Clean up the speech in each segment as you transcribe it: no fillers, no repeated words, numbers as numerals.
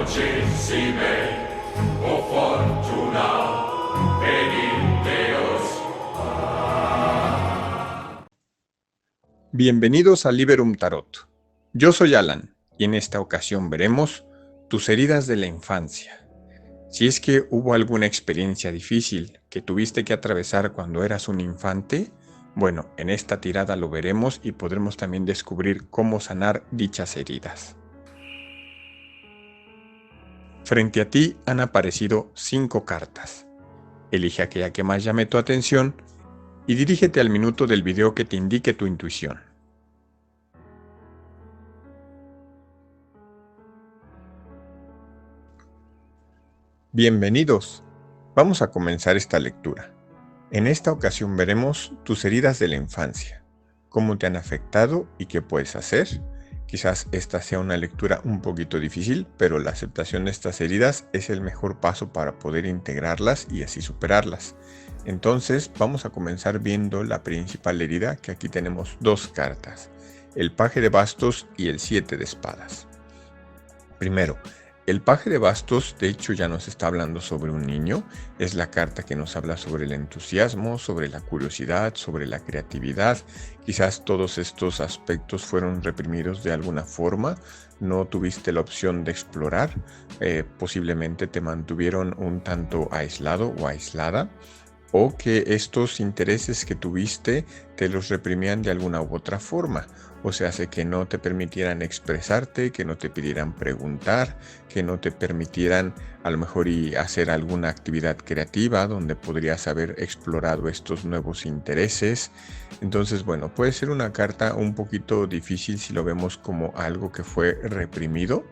dolcissime, o fortuna, venid Deos. Bienvenidos a Liberum Tarot. Yo soy Alan y en esta ocasión veremos tus heridas de la infancia. Si es que hubo alguna experiencia difícil que tuviste que atravesar cuando eras un infante, bueno, en esta tirada lo veremos y podremos también descubrir cómo sanar dichas heridas. Frente a ti han aparecido 5 cartas. Elige aquella que más llame tu atención y dirígete al minuto del video que te indique tu intuición. Bienvenidos. Vamos a comenzar esta lectura. En esta ocasión veremos tus heridas de la infancia, cómo te han afectado y qué puedes hacer. Quizás esta sea una lectura un poquito difícil, pero la aceptación de estas heridas es el mejor paso para poder integrarlas y así superarlas. Entonces vamos a comenzar viendo la principal herida, que aquí tenemos 2 cartas, el paje de bastos y el 7 de espadas. Primero, el paje de bastos, de hecho, ya nos está hablando sobre un niño. Es la carta que nos habla sobre el entusiasmo, sobre la curiosidad, sobre la creatividad. Quizás todos estos aspectos fueron reprimidos de alguna forma. No tuviste la opción de explorar. Posiblemente te mantuvieron un tanto aislado o aislada. O que estos intereses que tuviste te los reprimían de alguna u otra forma. O sea, hace que no te permitieran expresarte, que no te pidieran preguntar, que no te permitieran a lo mejor hacer alguna actividad creativa donde podrías haber explorado estos nuevos intereses. Entonces, bueno, puede ser una carta un poquito difícil si lo vemos como algo que fue reprimido.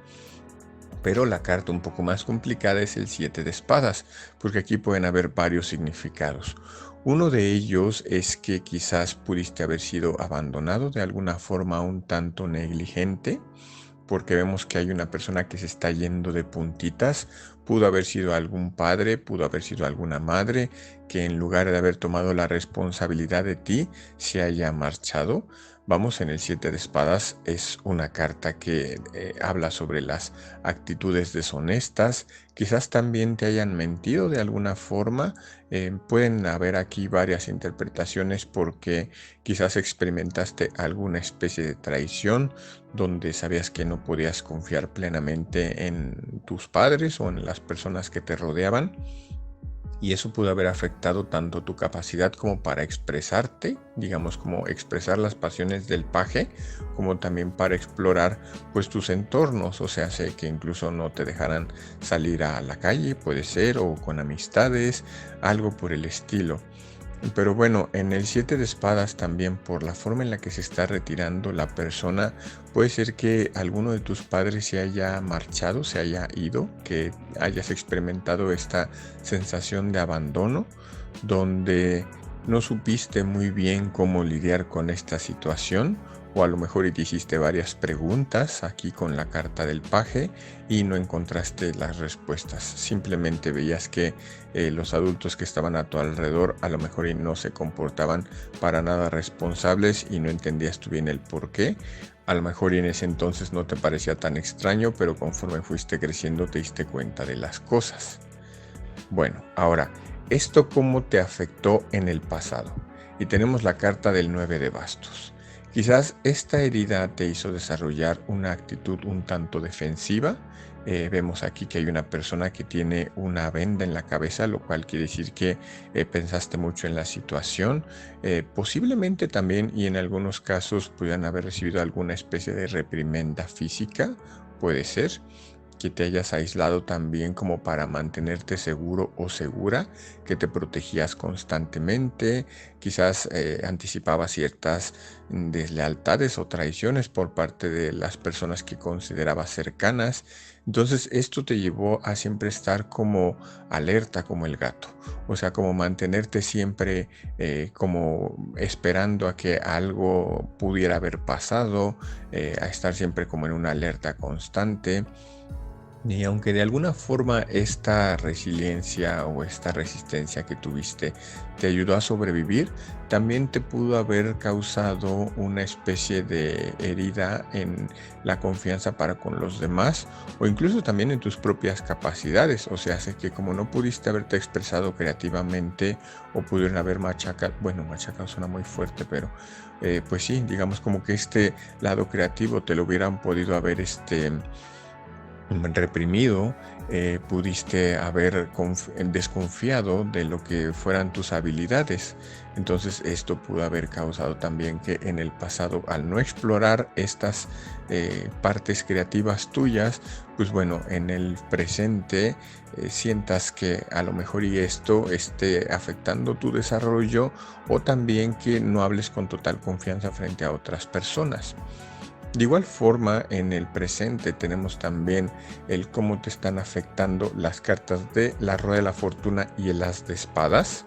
Pero la carta un poco más complicada es el 7 de espadas, porque aquí pueden haber varios significados. Uno de ellos es que quizás pudiste haber sido abandonado de alguna forma un tanto negligente, porque vemos que hay una persona que se está yendo de puntitas. Pudo haber sido algún padre, pudo haber sido alguna madre, que en lugar de haber tomado la responsabilidad de ti, se haya marchado. Vamos, en el 7 de espadas es una carta que habla sobre las actitudes deshonestas. Quizás también te hayan mentido de alguna forma. Pueden haber aquí varias interpretaciones porque quizás experimentaste alguna especie de traición donde sabías que no podías confiar plenamente en tus padres o en las personas que te rodeaban. Y eso pudo haber afectado tanto tu capacidad como para expresarte, digamos como expresar las pasiones del paje, como también para explorar pues tus entornos, o sea, sé que incluso no te dejaran salir a la calle, puede ser, o con amistades, algo por el estilo. Pero bueno, en el 7 de espadas también, por la forma en la que se está retirando la persona, puede ser que alguno de tus padres se haya marchado, se haya ido, que hayas experimentado esta sensación de abandono, donde no supiste muy bien cómo lidiar con esta situación, o a lo mejor te hiciste varias preguntas aquí con la carta del paje y no encontraste las respuestas. Simplemente veías que los adultos que estaban a tu alrededor a lo mejor no se comportaban para nada responsables y no entendías tú bien el por qué. A lo mejor en ese entonces no te parecía tan extraño, pero conforme fuiste creciendo te diste cuenta de las cosas. Bueno, ahora, ¿esto cómo te afectó en el pasado? Y tenemos la carta del 9 de bastos. Quizás esta herida te hizo desarrollar una actitud un tanto defensiva. Vemos aquí que hay una persona que tiene una venda en la cabeza, lo cual quiere decir que pensaste mucho en la situación. Posiblemente también, y en algunos casos, pudieran haber recibido alguna especie de reprimenda física, puede ser. Que te hayas aislado también como para mantenerte seguro o segura, que te protegías constantemente, quizás anticipabas ciertas deslealtades o traiciones por parte de las personas que considerabas cercanas. Entonces esto te llevó a siempre estar como alerta como el gato, o sea, como mantenerte siempre como esperando a que algo pudiera haber pasado, a estar siempre como en una alerta constante. Y aunque de alguna forma esta resiliencia o esta resistencia que tuviste te ayudó a sobrevivir, también te pudo haber causado una especie de herida en la confianza para con los demás o incluso también en tus propias capacidades. O sea, sé que como no pudiste haberte expresado creativamente o pudieron haber machacado, bueno, machacado suena muy fuerte, pero pues sí, digamos como que este lado creativo te lo hubieran podido haber reprimido, pudiste haber desconfiado de lo que fueran tus habilidades. Entonces esto pudo haber causado también que en el pasado, al no explorar estas partes creativas tuyas, pues bueno, en el presente sientas que a lo mejor y esto esté afectando tu desarrollo o también que no hables con total confianza frente a otras personas. De igual forma, en el presente tenemos también el cómo te están afectando las cartas de la rueda de la fortuna y el as de espadas.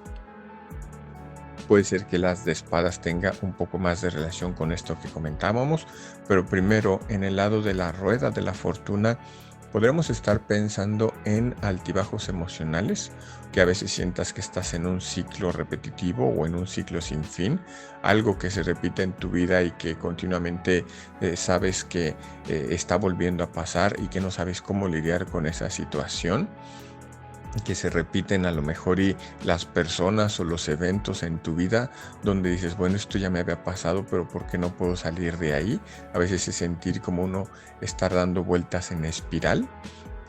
Puede ser que el as de espadas tenga un poco más de relación con esto que comentábamos, pero primero en el lado de la rueda de la fortuna podremos estar pensando en altibajos emocionales, que a veces sientas que estás en un ciclo repetitivo o en un ciclo sin fin, algo que se repite en tu vida y que continuamente sabes que está volviendo a pasar y que no sabes cómo lidiar con esa situación, que se repiten a lo mejor y las personas o los eventos en tu vida donde dices, bueno, esto ya me había pasado, pero ¿por qué no puedo salir de ahí? A veces es sentir como uno estar dando vueltas en espiral.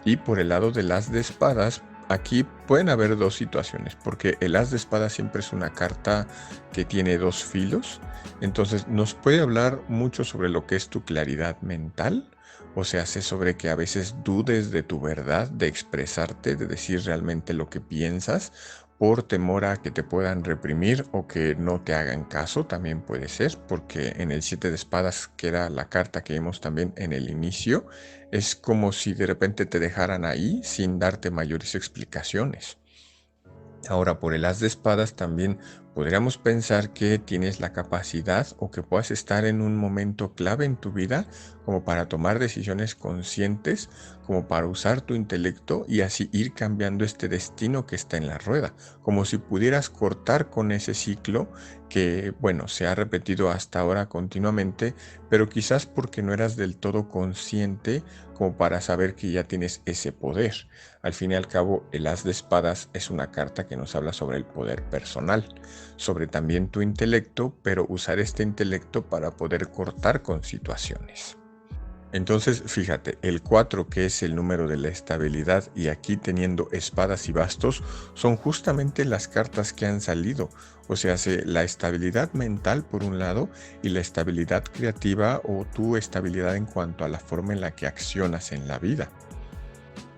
Y por el lado del as de espadas, aquí pueden haber dos situaciones, porque el as de espadas siempre es una carta que tiene dos filos, entonces nos puede hablar mucho sobre lo que es tu claridad mental, o sea, hace sobre que a veces dudes de tu verdad, de expresarte, de decir realmente lo que piensas, por temor a que te puedan reprimir o que no te hagan caso, también puede ser, porque en el 7 de espadas, que era la carta que vimos también en el inicio, es como si de repente te dejaran ahí sin darte mayores explicaciones. Ahora, por el as de espadas también podríamos pensar que tienes la capacidad o que puedas estar en un momento clave en tu vida como para tomar decisiones conscientes, como para usar tu intelecto y así ir cambiando este destino que está en la rueda, como si pudieras cortar con ese ciclo que, bueno, se ha repetido hasta ahora continuamente, pero quizás porque no eras del todo consciente como para saber que ya tienes ese poder. Al fin y al cabo, el as de espadas es una carta que nos habla sobre el poder personal, sobre también tu intelecto, pero usar este intelecto para poder cortar con situaciones. Entonces, fíjate, el 4, que es el número de la estabilidad, y aquí teniendo espadas y bastos, son justamente las cartas que han salido. O sea, la estabilidad mental por un lado y la estabilidad creativa o tu estabilidad en cuanto a la forma en la que accionas en la vida.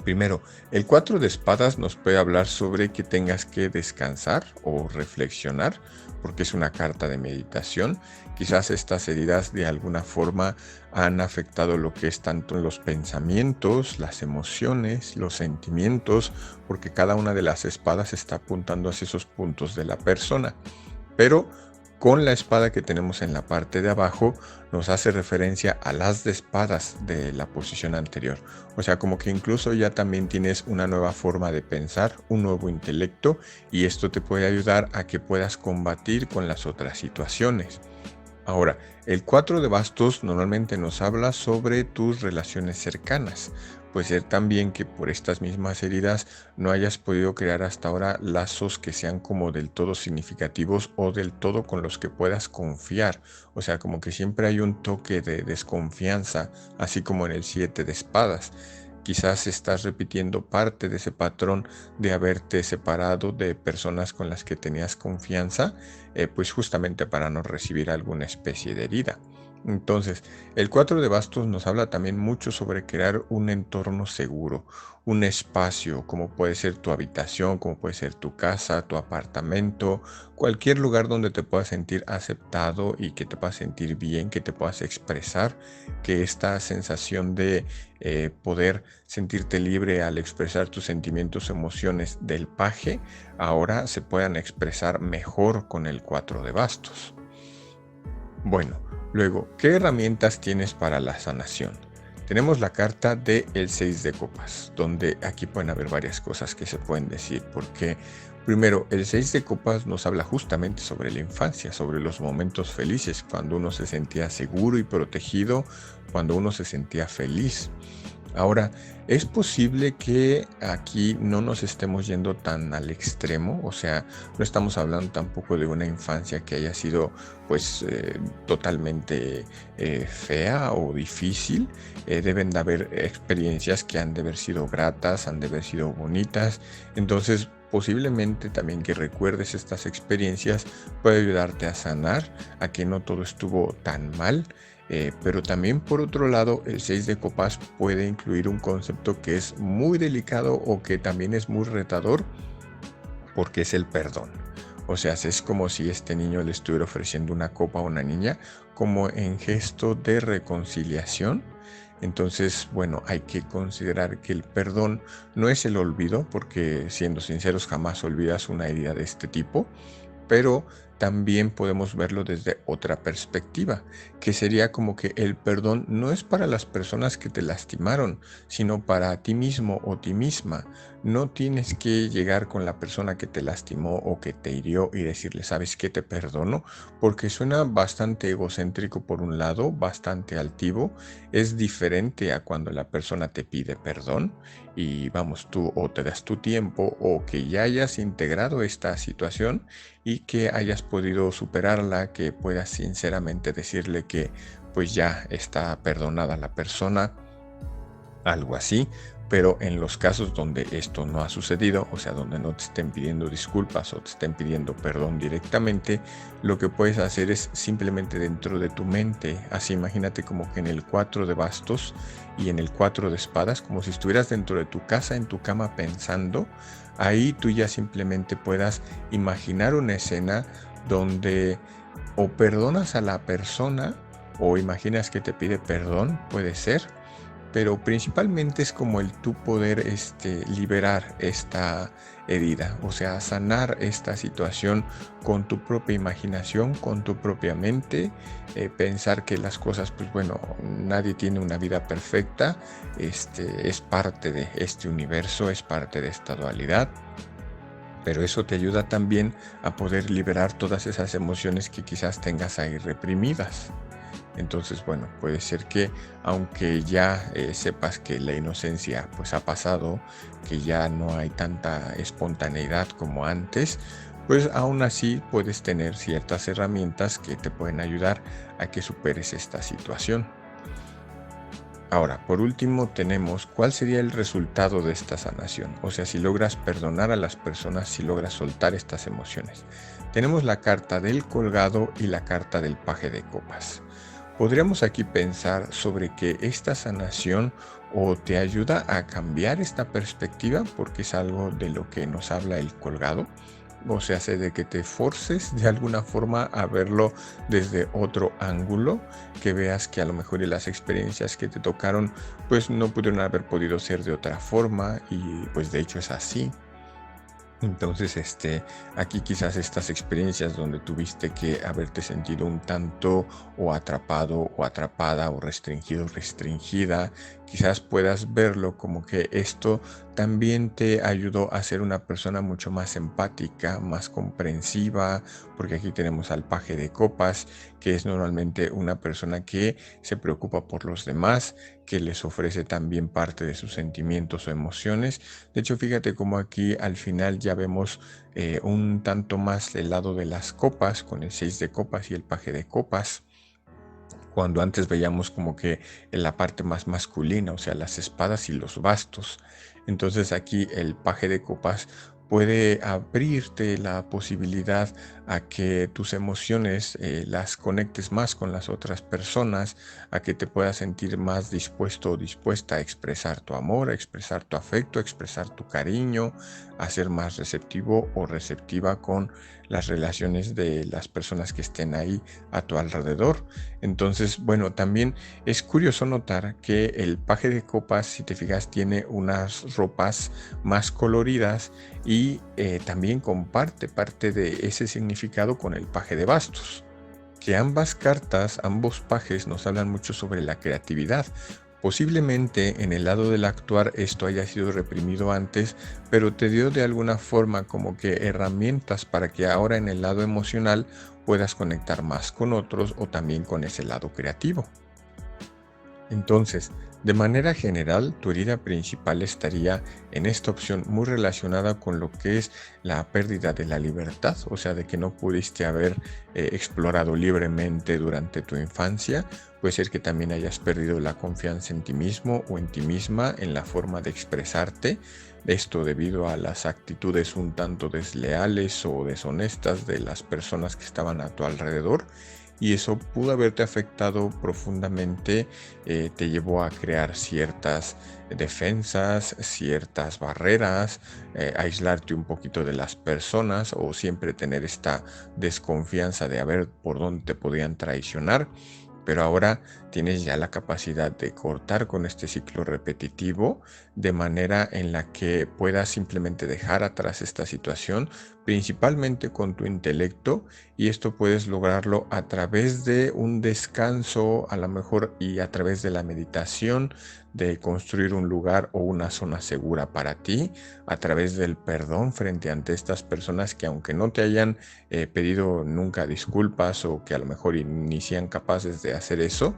Primero, el 4 de espadas nos puede hablar sobre que tengas que descansar o reflexionar, porque es una carta de meditación. Quizás estas heridas de alguna forma han afectado lo que es tanto los pensamientos, las emociones, los sentimientos, porque cada una de las espadas está apuntando hacia esos puntos de la persona. Pero con la espada que tenemos en la parte de abajo nos hace referencia a las de espadas de la posición anterior. O sea, como que incluso ya también tienes una nueva forma de pensar, un nuevo intelecto, y esto te puede ayudar a que puedas combatir con las otras situaciones. Ahora, el 4 de bastos normalmente nos habla sobre tus relaciones cercanas. Puede ser también que por estas mismas heridas no hayas podido crear hasta ahora lazos que sean como del todo significativos o del todo con los que puedas confiar. O sea, como que siempre hay un toque de desconfianza, así como en el 7 de espadas. Quizás estás repitiendo parte de ese patrón de haberte separado de personas con las que tenías confianza, pues justamente para no recibir alguna especie de herida. Entonces, el 4 de bastos nos habla también mucho sobre crear un entorno seguro, un espacio, como puede ser tu habitación, como puede ser tu casa, tu apartamento, cualquier lugar donde te puedas sentir aceptado y que te puedas sentir bien, que te puedas expresar, que esta sensación de poder sentirte libre al expresar tus sentimientos, emociones del paje, ahora se puedan expresar mejor con el 4 de bastos. Bueno, luego, ¿qué herramientas tienes para la sanación? Tenemos la carta de el 6 de copas, donde aquí pueden haber varias cosas que se pueden decir, porque primero, el 6 de copas nos habla justamente sobre la infancia, sobre los momentos felices, cuando uno se sentía seguro y protegido, cuando uno se sentía feliz. Ahora, es posible que aquí no nos estemos yendo tan al extremo, o sea, no estamos hablando tampoco de una infancia que haya sido pues totalmente fea o difícil. Deben de haber experiencias que han de haber sido gratas, han de haber sido bonitas, entonces posiblemente también que recuerdes estas experiencias puede ayudarte a sanar, a que no todo estuvo tan mal. Pero también por otro lado, el 6 de copas puede incluir un concepto que es muy delicado o que también es muy retador, porque es el perdón. O sea, es como si este niño le estuviera ofreciendo una copa a una niña como en gesto de reconciliación. Entonces, bueno, hay que considerar que el perdón no es el olvido, porque siendo sinceros jamás olvidas una herida de este tipo, pero también podemos verlo desde otra perspectiva, que sería como que el perdón no es para las personas que te lastimaron, sino para ti mismo o ti misma. No tienes que llegar con la persona que te lastimó o que te hirió y decirle, ¿sabes qué? Te perdono, porque suena bastante egocéntrico por un lado, bastante altivo. Es diferente a cuando la persona te pide perdón y vamos, tú o te das tu tiempo o que ya hayas integrado esta situación y que hayas podido superarla, que puedas sinceramente decirle que pues ya está perdonada la persona, algo así. Pero en los casos donde esto no ha sucedido, o sea, donde no te estén pidiendo disculpas o te estén pidiendo perdón directamente, lo que puedes hacer es simplemente dentro de tu mente, así imagínate como que en el 4 de bastos y en el 4 de espadas, como si estuvieras dentro de tu casa, en tu cama pensando, ahí tú ya simplemente puedas imaginar una escena donde o perdonas a la persona o imaginas que te pide perdón, puede ser, pero principalmente es como el tú poder liberar esta herida, o sea, sanar esta situación con tu propia imaginación, con tu propia mente, pensar que las cosas, pues bueno, nadie tiene una vida perfecta, es parte de este universo, es parte de esta dualidad. Pero eso te ayuda también a poder liberar todas esas emociones que quizás tengas ahí reprimidas. Entonces, bueno, puede ser que aunque ya sepas que la inocencia pues ha pasado, que ya no hay tanta espontaneidad como antes, pues aún así puedes tener ciertas herramientas que te pueden ayudar a que superes esta situación. Ahora, por último, tenemos cuál sería el resultado de esta sanación. O sea, si logras perdonar a las personas, si logras soltar estas emociones. Tenemos la carta del colgado y la carta del paje de copas. Podríamos aquí pensar sobre que esta sanación o te ayuda a cambiar esta perspectiva, porque es algo de lo que nos habla el colgado. O sea, hace de que te forces de alguna forma a verlo desde otro ángulo, que veas que a lo mejor las experiencias que te tocaron pues no pudieron haber podido ser de otra forma y pues de hecho es así. Entonces, aquí quizás estas experiencias donde tuviste que haberte sentido un tanto o atrapado o atrapada o restringido o restringida, quizás puedas verlo como que esto también te ayudó a ser una persona mucho más empática, más comprensiva, porque aquí tenemos al paje de copas, que es normalmente una persona que se preocupa por los demás, que les ofrece también parte de sus sentimientos o emociones. De hecho, fíjate cómo aquí al final ya vemos un tanto más el lado de las copas, con el 6 de copas y el paje de copas, cuando antes veíamos como que en la parte más masculina, o sea, las espadas y los bastos. Entonces aquí el paje de copas puede abrirte la posibilidad a que tus emociones las conectes más con las otras personas, a que te puedas sentir más dispuesto o dispuesta a expresar tu amor, a expresar tu afecto, a expresar tu cariño, a ser más receptivo o receptiva con las relaciones de las personas que estén ahí a tu alrededor. Entonces, bueno, también es curioso notar que el paje de copas, si te fijas, tiene unas ropas más coloridas y también comparte parte de ese significado con el paje de bastos. Que ambas cartas, ambos pajes nos hablan mucho sobre la creatividad, Posiblemente en el lado del actuar esto haya sido reprimido antes, pero te dio de alguna forma como que herramientas para que ahora en el lado emocional puedas conectar más con otros o también con ese lado creativo. Entonces, de manera general, tu herida principal estaría en esta opción muy relacionada con lo que es la pérdida de la libertad, o sea, de que no pudiste haber explorado libremente durante tu infancia. Puede ser que también hayas perdido la confianza en ti mismo o en ti misma en la forma de expresarte. Esto debido a las actitudes un tanto desleales o deshonestas de las personas que estaban a tu alrededor. Y eso pudo haberte afectado profundamente, te llevó a crear ciertas defensas, ciertas barreras, aislarte un poquito de las personas o siempre tener esta desconfianza de a ver por dónde te podían traicionar. Pero ahora tienes ya la capacidad de cortar con este ciclo repetitivo de manera en la que puedas simplemente dejar atrás esta situación, principalmente con tu intelecto, y esto puedes lograrlo a través de un descanso, a lo mejor, y a través de la meditación, de construir un lugar o una zona segura para ti, a través del perdón frente ante estas personas que aunque no te hayan pedido nunca disculpas o que a lo mejor ni sean capaces de hacer eso,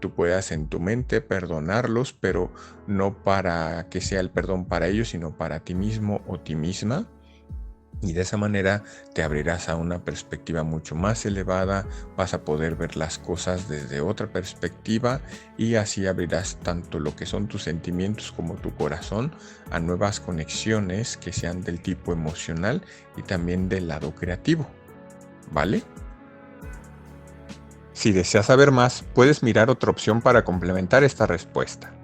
tú puedas en tu mente perdonarlos, pero no para que sea el perdón para ellos, sino para ti mismo o ti misma. Y de esa manera te abrirás a una perspectiva mucho más elevada, vas a poder ver las cosas desde otra perspectiva y así abrirás tanto lo que son tus sentimientos como tu corazón a nuevas conexiones que sean del tipo emocional y también del lado creativo. ¿Vale? Si deseas saber más, puedes mirar otra opción para complementar esta respuesta.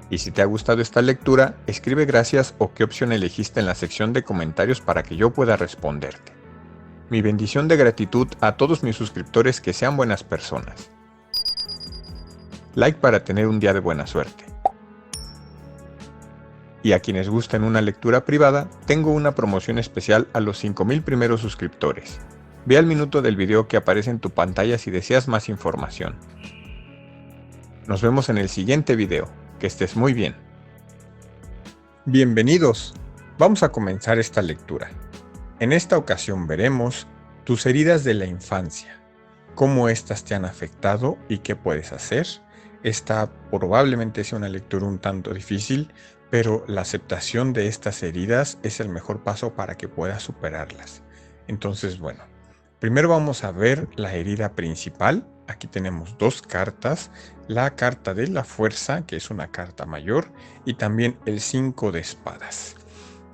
Y si te ha gustado esta lectura, escribe gracias o qué opción elegiste en la sección de comentarios para que yo pueda responderte. Mi bendición de gratitud a todos mis suscriptores que sean buenas personas. Like para tener un día de buena suerte. Y a quienes gusten una lectura privada, tengo una promoción especial a los 5000 primeros suscriptores. Ve al minuto del video que aparece en tu pantalla si deseas más información. Nos vemos en el siguiente video. Que estés muy bien. Bienvenidos. Vamos a comenzar esta lectura. En esta ocasión veremos tus heridas de la infancia, cómo éstas te han afectado y qué puedes hacer. Esta probablemente sea una lectura un tanto difícil, pero la aceptación de estas heridas es el mejor paso para que puedas superarlas. Entonces, bueno, primero vamos a ver la herida principal. Aquí tenemos dos cartas, la carta de la fuerza, que es una carta mayor, y también el 5 de espadas.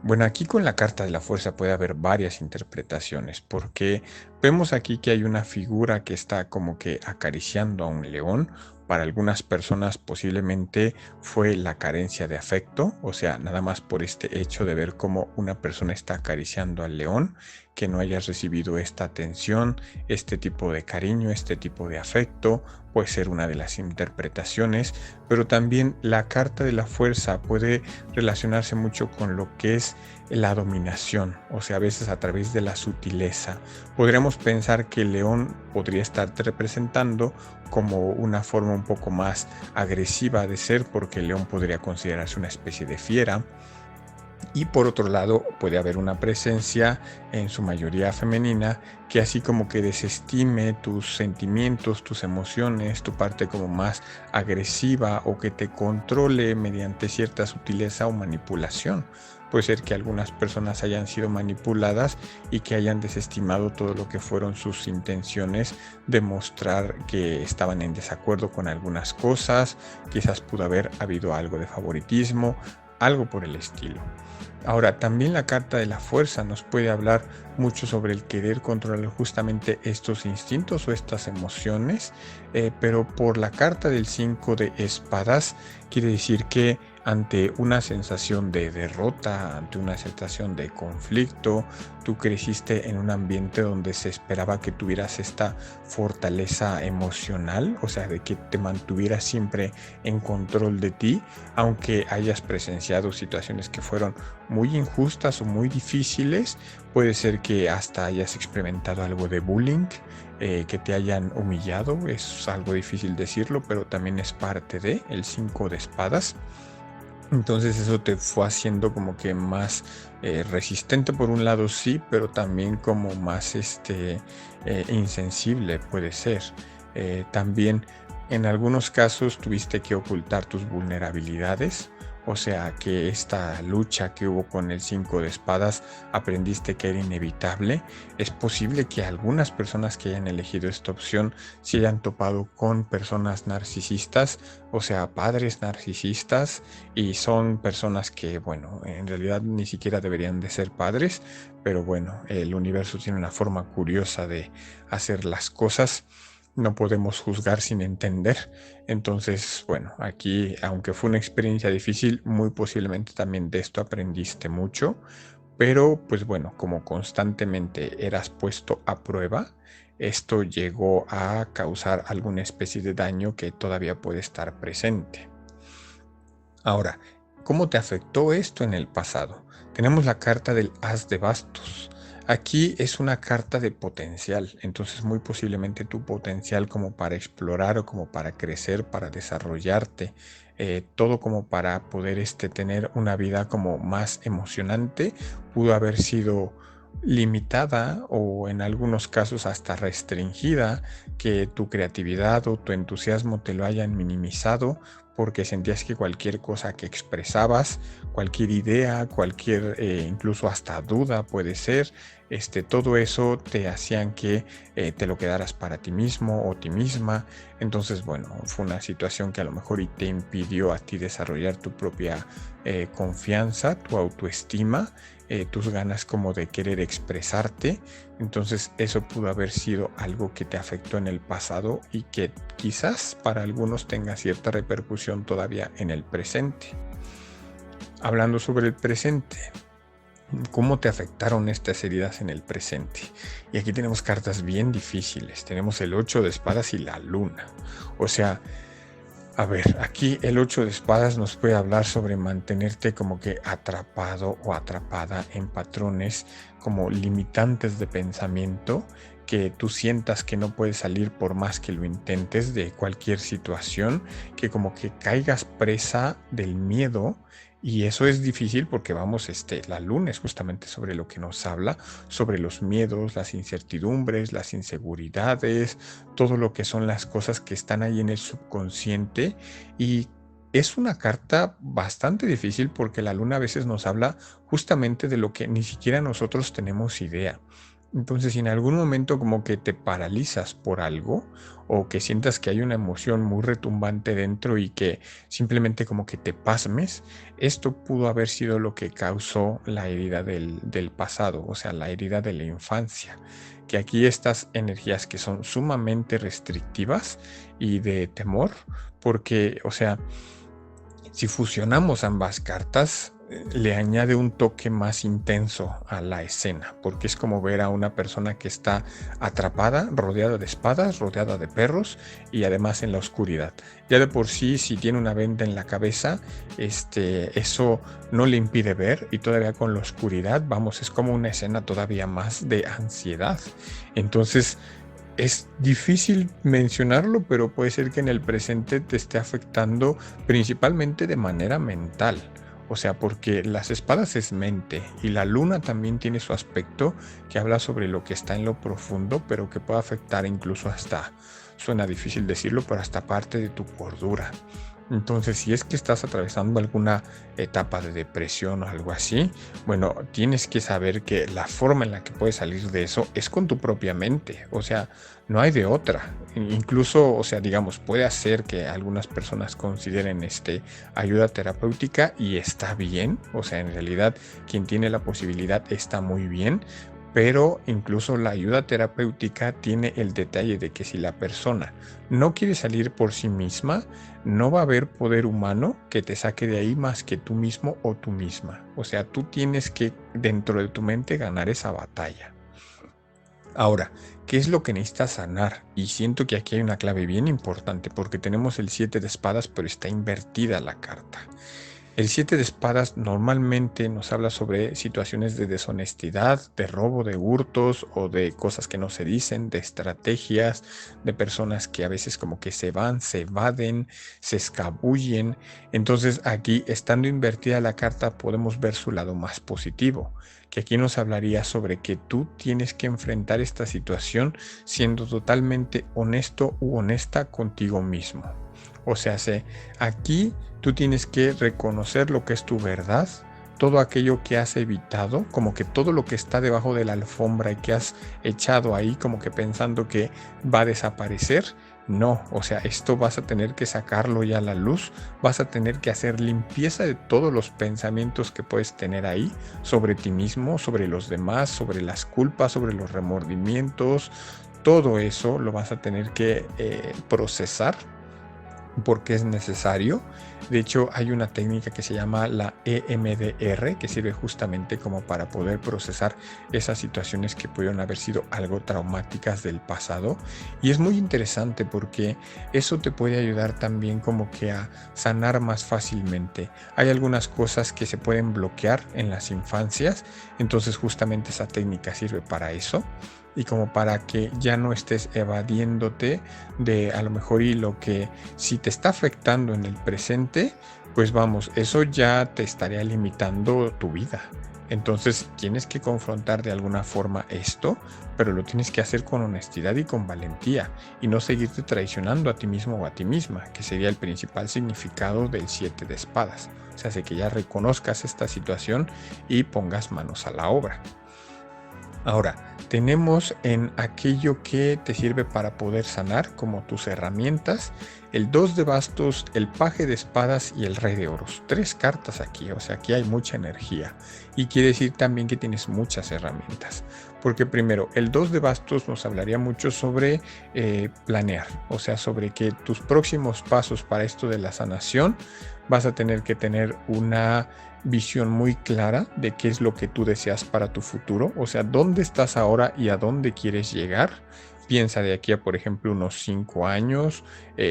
Bueno, aquí con la carta de la fuerza puede haber varias interpretaciones, porque vemos aquí que hay una figura que está como que acariciando a un león. Para algunas personas posiblemente fue la carencia de afecto, o sea, nada más por este hecho de ver cómo una persona está acariciando al león, que no hayas recibido esta atención, este tipo de cariño, este tipo de afecto, puede ser una de las interpretaciones, pero también la carta de la fuerza puede relacionarse mucho con lo que es la dominación, o sea, a veces a través de la sutileza. Podríamos pensar que el león podría estarte representando como una forma un poco más agresiva de ser, porque el león podría considerarse una especie de fiera. Y por otro lado puede haber una presencia en su mayoría femenina que así como que desestime tus sentimientos, tus emociones, tu parte como más agresiva o que te controle mediante cierta sutileza o manipulación. Puede ser que algunas personas hayan sido manipuladas y que hayan desestimado todo lo que fueron sus intenciones de mostrar que estaban en desacuerdo con algunas cosas, quizás pudo haber habido algo de favoritismo, algo por el estilo. Ahora, también la carta de la fuerza nos puede hablar mucho sobre el querer controlar justamente estos instintos o estas emociones, pero por la carta del 5 de espadas quiere decir que ante una sensación de derrota, ante una sensación de conflicto. Tú creciste en un ambiente donde se esperaba que tuvieras esta fortaleza emocional, o sea, de que te mantuvieras siempre en control de ti, aunque hayas presenciado situaciones que fueron muy injustas o muy difíciles. Puede ser que hasta hayas experimentado algo de bullying, que te hayan humillado. Es algo difícil decirlo, pero también es parte de el 5 de espadas. Entonces eso te fue haciendo como que más resistente por un lado, sí, pero también como más insensible puede ser. También en algunos casos tuviste que ocultar tus vulnerabilidades. O sea que esta lucha que hubo con el 5 de espadas aprendiste que era inevitable. Es posible que algunas personas que hayan elegido esta opción se hayan topado con personas narcisistas, o sea, padres narcisistas, y son personas que, bueno, en realidad ni siquiera deberían de ser padres, pero bueno, el universo tiene una forma curiosa de hacer las cosas. No podemos juzgar sin entender. Entonces, bueno, aquí, aunque fue una experiencia difícil, muy posiblemente también de esto aprendiste mucho, pero pues bueno, como constantemente eras puesto a prueba, esto llegó a causar alguna especie de daño que todavía puede estar presente. Ahora, ¿cómo te afectó esto en el pasado? Tenemos la carta del As de Bastos. Aquí es una carta de potencial, entonces muy posiblemente tu potencial como para explorar o como para crecer, para desarrollarte, todo como para poder tener una vida como más emocionante, pudo haber sido limitada o en algunos casos hasta restringida, que tu creatividad o tu entusiasmo te lo hayan minimizado porque sentías que cualquier cosa que expresabas, cualquier idea, cualquier incluso hasta duda puede ser, todo eso te hacían que te lo quedaras para ti mismo o ti misma. Entonces, bueno, fue una situación que a lo mejor y te impidió a ti desarrollar tu propia confianza, tu autoestima, tus ganas como de querer expresarte. Entonces eso pudo haber sido algo que te afectó en el pasado y que quizás para algunos tenga cierta repercusión todavía en el presente. Hablando sobre el presente, ¿cómo te afectaron estas heridas en el presente? Y aquí tenemos cartas bien difíciles. Tenemos el 8 de espadas y la luna. O sea, a ver, aquí el 8 de espadas nos puede hablar sobre mantenerte como que atrapado o atrapada en patrones como limitantes de pensamiento, que tú sientas que no puedes salir por más que lo intentes de cualquier situación, que como que caigas presa del miedo. Y eso es difícil porque vamos, la luna es justamente sobre lo que nos habla, sobre los miedos, las incertidumbres, las inseguridades, todo lo que son las cosas que están ahí en el subconsciente. Y es una carta bastante difícil porque la luna a veces nos habla justamente de lo que ni siquiera nosotros tenemos idea. Entonces, si en algún momento como que te paralizas por algo o que sientas que hay una emoción muy retumbante dentro y que simplemente como que te pasmes, esto pudo haber sido lo que causó la herida del pasado, o sea, la herida de la infancia. Que aquí estas energías que son sumamente restrictivas y de temor, porque, o sea, si fusionamos ambas cartas, le añade un toque más intenso a la escena, porque es como ver a una persona que está atrapada, rodeada de espadas, rodeada de perros y además en la oscuridad. Ya de por sí, si tiene una venda en la cabeza, eso no le impide ver, y todavía con la oscuridad, vamos, es como una escena todavía más de ansiedad. Entonces, es difícil mencionarlo, pero puede ser que en el presente te esté afectando principalmente de manera mental. O sea, porque las espadas es mente y la luna también tiene su aspecto que habla sobre lo que está en lo profundo, pero que puede afectar incluso hasta, suena difícil decirlo, pero hasta parte de tu cordura. Entonces, si es que estás atravesando alguna etapa de depresión o algo así, bueno, tienes que saber que la forma en la que puedes salir de eso es con tu propia mente. O sea, no hay de otra. Incluso, o sea, digamos, puede hacer que algunas personas consideren ayuda terapéutica y está bien. O sea, en realidad, quien tiene la posibilidad está muy bien. pero incluso la ayuda terapéutica tiene el detalle de que si la persona no quiere salir por sí misma, no va a haber poder humano que te saque de ahí más que tú mismo o tú misma. O sea, tú tienes que dentro de tu mente ganar esa batalla. Ahora, ¿qué es lo que necesitas sanar? Y siento que aquí hay una clave bien importante porque tenemos el 7 de espadas, pero está invertida la carta. El 7 de espadas normalmente nos habla sobre situaciones de deshonestidad, de robo, de hurtos o de cosas que no se dicen, de estrategias, de personas que a veces como que se van, se evaden, se escabullen. Entonces aquí, estando invertida la carta, podemos ver su lado más positivo, que aquí nos hablaría sobre que tú tienes que enfrentar esta situación siendo totalmente honesto u honesta contigo mismo. O sea, aquí tú tienes que reconocer lo que es tu verdad, todo aquello que has evitado, como que todo lo que está debajo de la alfombra y que has echado ahí, como que pensando que va a desaparecer. No, o sea, esto vas a tener que sacarlo ya a la luz, vas a tener que hacer limpieza de todos los pensamientos que puedes tener ahí sobre ti mismo, sobre los demás, sobre las culpas, sobre los remordimientos. Todo eso lo vas a tener que procesar porque es necesario. De hecho, hay una técnica que se llama la EMDR, que sirve justamente como para poder procesar esas situaciones que pudieron haber sido algo traumáticas del pasado. Y es muy interesante porque eso te puede ayudar también como que a sanar más fácilmente. Hay algunas cosas que se pueden bloquear en las infancias, entonces justamente esa técnica sirve para eso. Y como para que ya no estés evadiéndote de a lo mejor y lo que si te está afectando en el presente, pues vamos, eso ya te estaría limitando tu vida. Entonces tienes que confrontar de alguna forma esto, pero lo tienes que hacer con honestidad y con valentía y no seguirte traicionando a ti mismo o a ti misma, que sería el principal significado del 7 de espadas. O sea, hace que ya reconozcas esta situación y pongas manos a la obra. Ahora, tenemos en aquello que te sirve para poder sanar, como tus herramientas, el 2 de bastos, el paje de espadas y el rey de oros. 3 cartas aquí, o sea, aquí hay mucha energía. Y quiere decir también que tienes muchas herramientas. Porque primero, el 2 de bastos nos hablaría mucho sobre planear, o sea, sobre que tus próximos pasos para esto de la sanación vas a tener que tener una visión muy clara de qué es lo que tú deseas para tu futuro, o sea, dónde estás ahora y a dónde quieres llegar. Piensa de aquí a, por ejemplo, unos 5 años.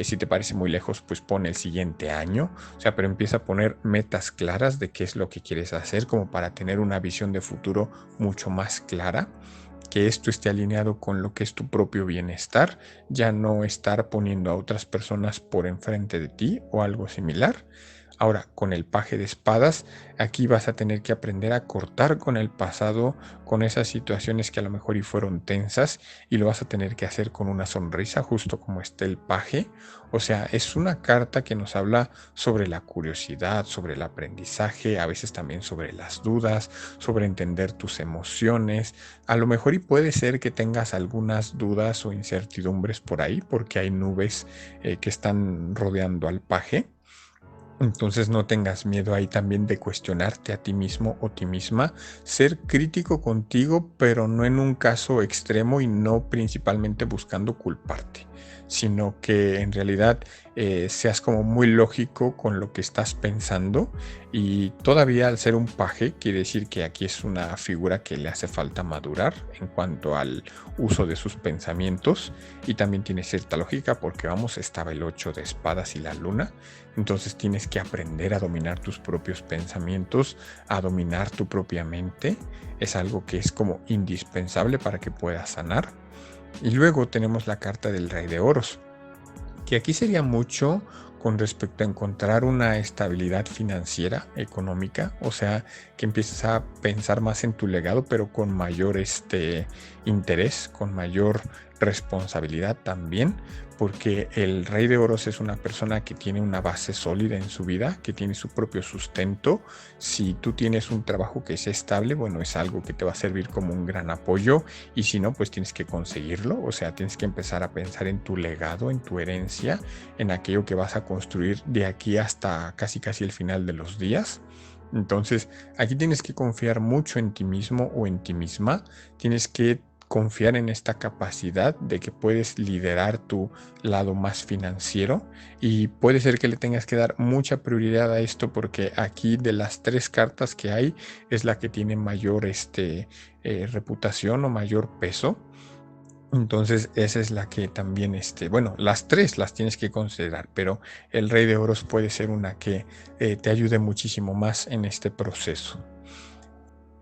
Si te parece muy lejos, pues pon el siguiente año. O sea, pero empieza a poner metas claras de qué es lo que quieres hacer, como para tener una visión de futuro mucho más clara. Que esto esté alineado con lo que es tu propio bienestar, ya no estar poniendo a otras personas por enfrente de ti o algo similar. Ahora, con el paje de espadas, aquí vas a tener que aprender a cortar con el pasado, con esas situaciones que a lo mejor y fueron tensas, y lo vas a tener que hacer con una sonrisa, justo como está el paje. O sea, es una carta que nos habla sobre la curiosidad, sobre el aprendizaje, a veces también sobre las dudas, sobre entender tus emociones. A lo mejor y puede ser que tengas algunas dudas o incertidumbres por ahí, porque hay nubes que están rodeando al paje. Entonces no tengas miedo ahí también de cuestionarte a ti mismo o ti misma, ser crítico contigo, pero no en un caso extremo y no principalmente buscando culparte, sino que en realidad seas como muy lógico con lo que estás pensando. Y todavía al ser un paje quiere decir que aquí es una figura que le hace falta madurar en cuanto al uso de sus pensamientos, y también tiene cierta lógica porque vamos, estaba el 8 de espadas y la luna. Entonces tienes que aprender a dominar tus propios pensamientos, a dominar tu propia mente. Es algo que es como indispensable para que puedas sanar. Y luego tenemos la carta del rey de oros, que aquí sería mucho con respecto a encontrar una estabilidad financiera, económica, o sea, que empieces a pensar más en tu legado, pero con mayor interés, con mayor responsabilidad también, porque el rey de oros es una persona que tiene una base sólida en su vida, que tiene su propio sustento. Si tú tienes un trabajo que es estable, bueno, es algo que te va a servir como un gran apoyo, y si no, pues tienes que conseguirlo. O sea, tienes que empezar a pensar en tu legado, en tu herencia, en aquello que vas a construir de aquí hasta casi el final de los días. Entonces, aquí tienes que confiar mucho en ti mismo o en ti misma. Tienes que confiar en esta capacidad de que puedes liderar tu lado más financiero, y puede ser que le tengas que dar mucha prioridad a esto porque aquí de las 3 cartas que hay es la que tiene mayor reputación o mayor peso. Entonces esa es la que también, bueno, las 3 las tienes que considerar, pero el Rey de Oros puede ser una que te ayude muchísimo más en este proceso.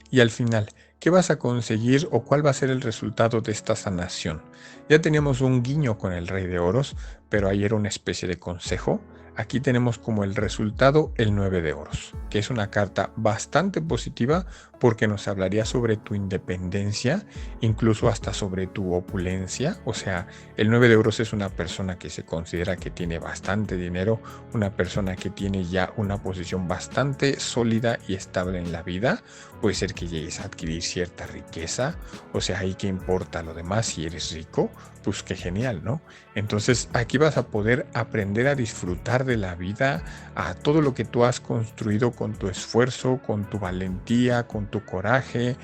Y al final, ¿qué vas a conseguir o cuál va a ser el resultado de esta sanación? Ya teníamos un guiño con el Rey de Oros, pero ahí era una especie de consejo. Aquí tenemos como el resultado el 9 de Oros, que es una carta bastante positiva porque nos hablaría sobre tu independencia, incluso hasta sobre tu opulencia. O sea, el 9 de Oros es una persona que se considera que tiene bastante dinero, una persona que tiene ya una posición bastante sólida y estable en la vida. Puede ser que llegues a adquirir cierta riqueza, o sea, ahí que importa lo demás. Si eres rico, pues qué genial, ¿no? Entonces aquí vas a poder aprender a disfrutar de la vida, a todo lo que tú has construido con tu esfuerzo, con tu valentía, con tu coraje,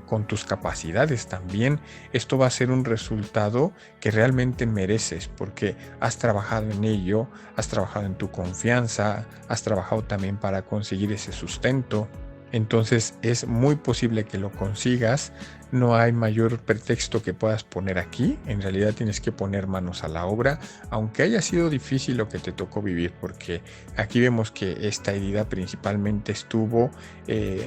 con tus capacidades también. Esto va a ser un resultado que realmente mereces porque has trabajado en ello, has trabajado en tu confianza, has trabajado también para conseguir ese sustento. Entonces es muy posible que lo consigas. No hay mayor pretexto que puedas poner aquí. En realidad tienes que poner manos a la obra, aunque haya sido difícil lo que te tocó vivir, porque aquí vemos que esta herida principalmente estuvo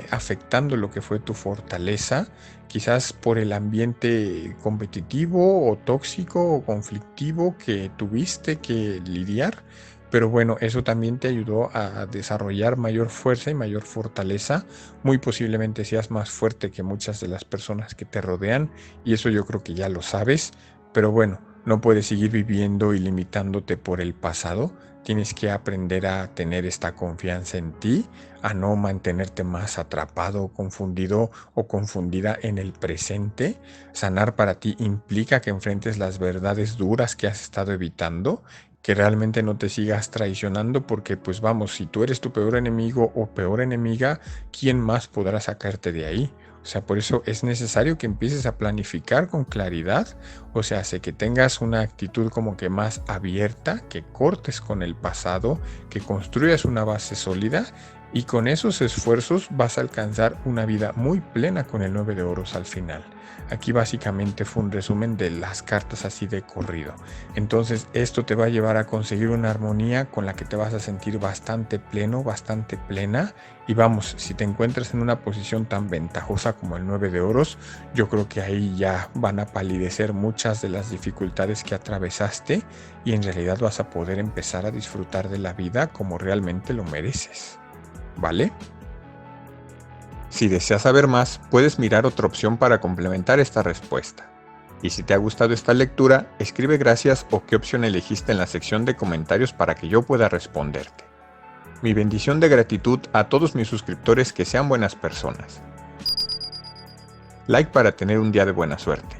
afectando lo que fue tu fortaleza, quizás por el ambiente competitivo o tóxico o conflictivo que tuviste que lidiar. Pero bueno, eso también te ayudó a desarrollar mayor fuerza y mayor fortaleza. Muy posiblemente seas más fuerte que muchas de las personas que te rodean, y eso yo creo que ya lo sabes. Pero bueno, no puedes seguir viviendo y limitándote por el pasado. Tienes que aprender a tener esta confianza en ti, a no mantenerte más atrapado, confundido o confundida en el presente. Sanar para ti implica que enfrentes las verdades duras que has estado evitando, que realmente no te sigas traicionando, porque pues vamos, si tú eres tu peor enemigo o peor enemiga, ¿quién más podrá sacarte de ahí? O sea, por eso es necesario que empieces a planificar con claridad, o sea, hace que tengas una actitud como que más abierta, que cortes con el pasado, que construyas una base sólida, y con esos esfuerzos vas a alcanzar una vida muy plena con el 9 de Oros al final. Aquí básicamente fue un resumen de las cartas así de corrido. Entonces esto te va a llevar a conseguir una armonía con la que te vas a sentir bastante pleno, bastante plena. Y vamos, si te encuentras en una posición tan ventajosa como el 9 de Oros, yo creo que ahí ya van a palidecer muchas de las dificultades que atravesaste, y en realidad vas a poder empezar a disfrutar de la vida como realmente lo mereces. ¿Vale? Si deseas saber más, puedes mirar otra opción para complementar esta respuesta. Y si te ha gustado esta lectura, escribe gracias o qué opción elegiste en la sección de comentarios para que yo pueda responderte. Mi bendición de gratitud a todos mis suscriptores, que sean buenas personas. Like para tener un día de buena suerte.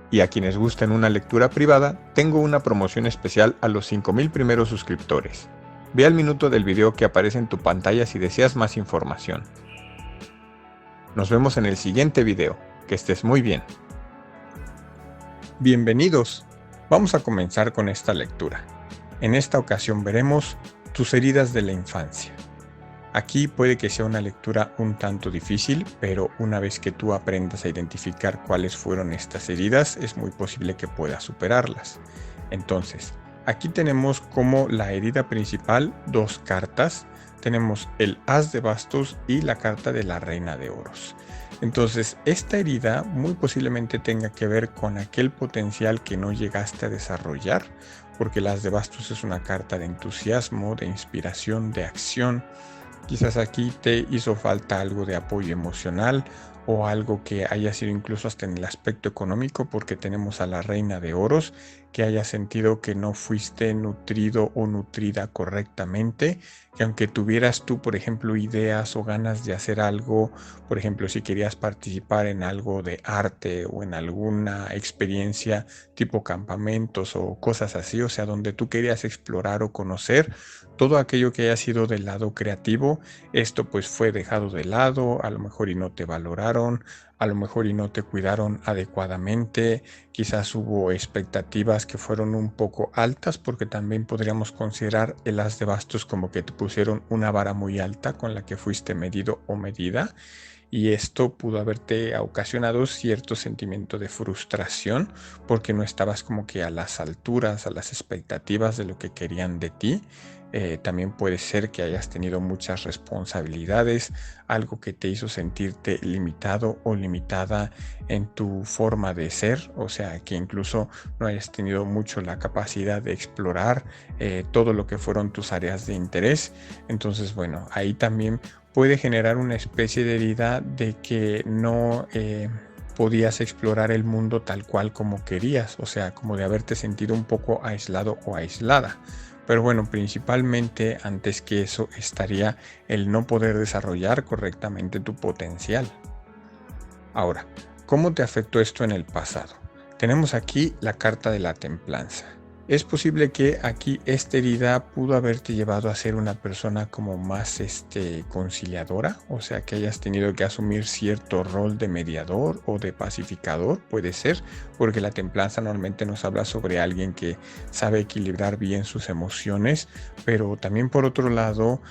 Y a quienes gusten una lectura privada, tengo una promoción especial a los 5000 primeros suscriptores. Ve al minuto del video que aparece en tu pantalla si deseas más información. Nos vemos en el siguiente video. Que estés muy bien. Bienvenidos. Vamos a comenzar con esta lectura. En esta ocasión veremos tus heridas de la infancia. Aquí puede que sea una lectura un tanto difícil, pero una vez que tú aprendas a identificar cuáles fueron estas heridas, es muy posible que puedas superarlas. Entonces, aquí tenemos como la herida principal 2 cartas. Tenemos el As de Bastos y la carta de la Reina de Oros. Entonces, esta herida muy posiblemente tenga que ver con aquel potencial que no llegaste a desarrollar, porque el As de Bastos es una carta de entusiasmo, de inspiración, de acción. Quizás aquí te hizo falta algo de apoyo emocional o algo que haya sido incluso hasta en el aspecto económico, porque tenemos a la Reina de Oros, que hayas sentido que no fuiste nutrido o nutrida correctamente, que aunque tuvieras tú, por ejemplo, ideas o ganas de hacer algo, por ejemplo, si querías participar en algo de arte o en alguna experiencia tipo campamentos o cosas así, o sea, donde tú querías explorar o conocer, todo aquello que haya sido del lado creativo, esto pues fue dejado de lado, a lo mejor y no te valoraron, a lo mejor y no te cuidaron adecuadamente, quizás hubo expectativas que fueron un poco altas, porque también podríamos considerar el as de bastos como que te pusieron una vara muy alta con la que fuiste medido o medida, y esto pudo haberte ocasionado cierto sentimiento de frustración porque no estabas como que a las alturas, a las expectativas de lo que querían de ti. También puede ser que hayas tenido muchas responsabilidades, algo que te hizo sentirte limitado o limitada en tu forma de ser, o sea, que incluso no hayas tenido mucho la capacidad de explorar todo lo que fueron tus áreas de interés. Entonces, bueno, ahí también puede generar una especie de herida de que no podías explorar el mundo tal cual como querías, o sea, como de haberte sentido un poco aislado o aislada. Pero bueno, principalmente antes que eso estaría el no poder desarrollar correctamente tu potencial. Ahora, ¿cómo te afectó esto en el pasado? Tenemos aquí la carta de la templanza. Es posible que aquí esta herida pudo haberte llevado a ser una persona como más conciliadora, o sea, que hayas tenido que asumir cierto rol de mediador o de pacificador, puede ser, porque la templanza normalmente nos habla sobre alguien que sabe equilibrar bien sus emociones, pero también por otro lado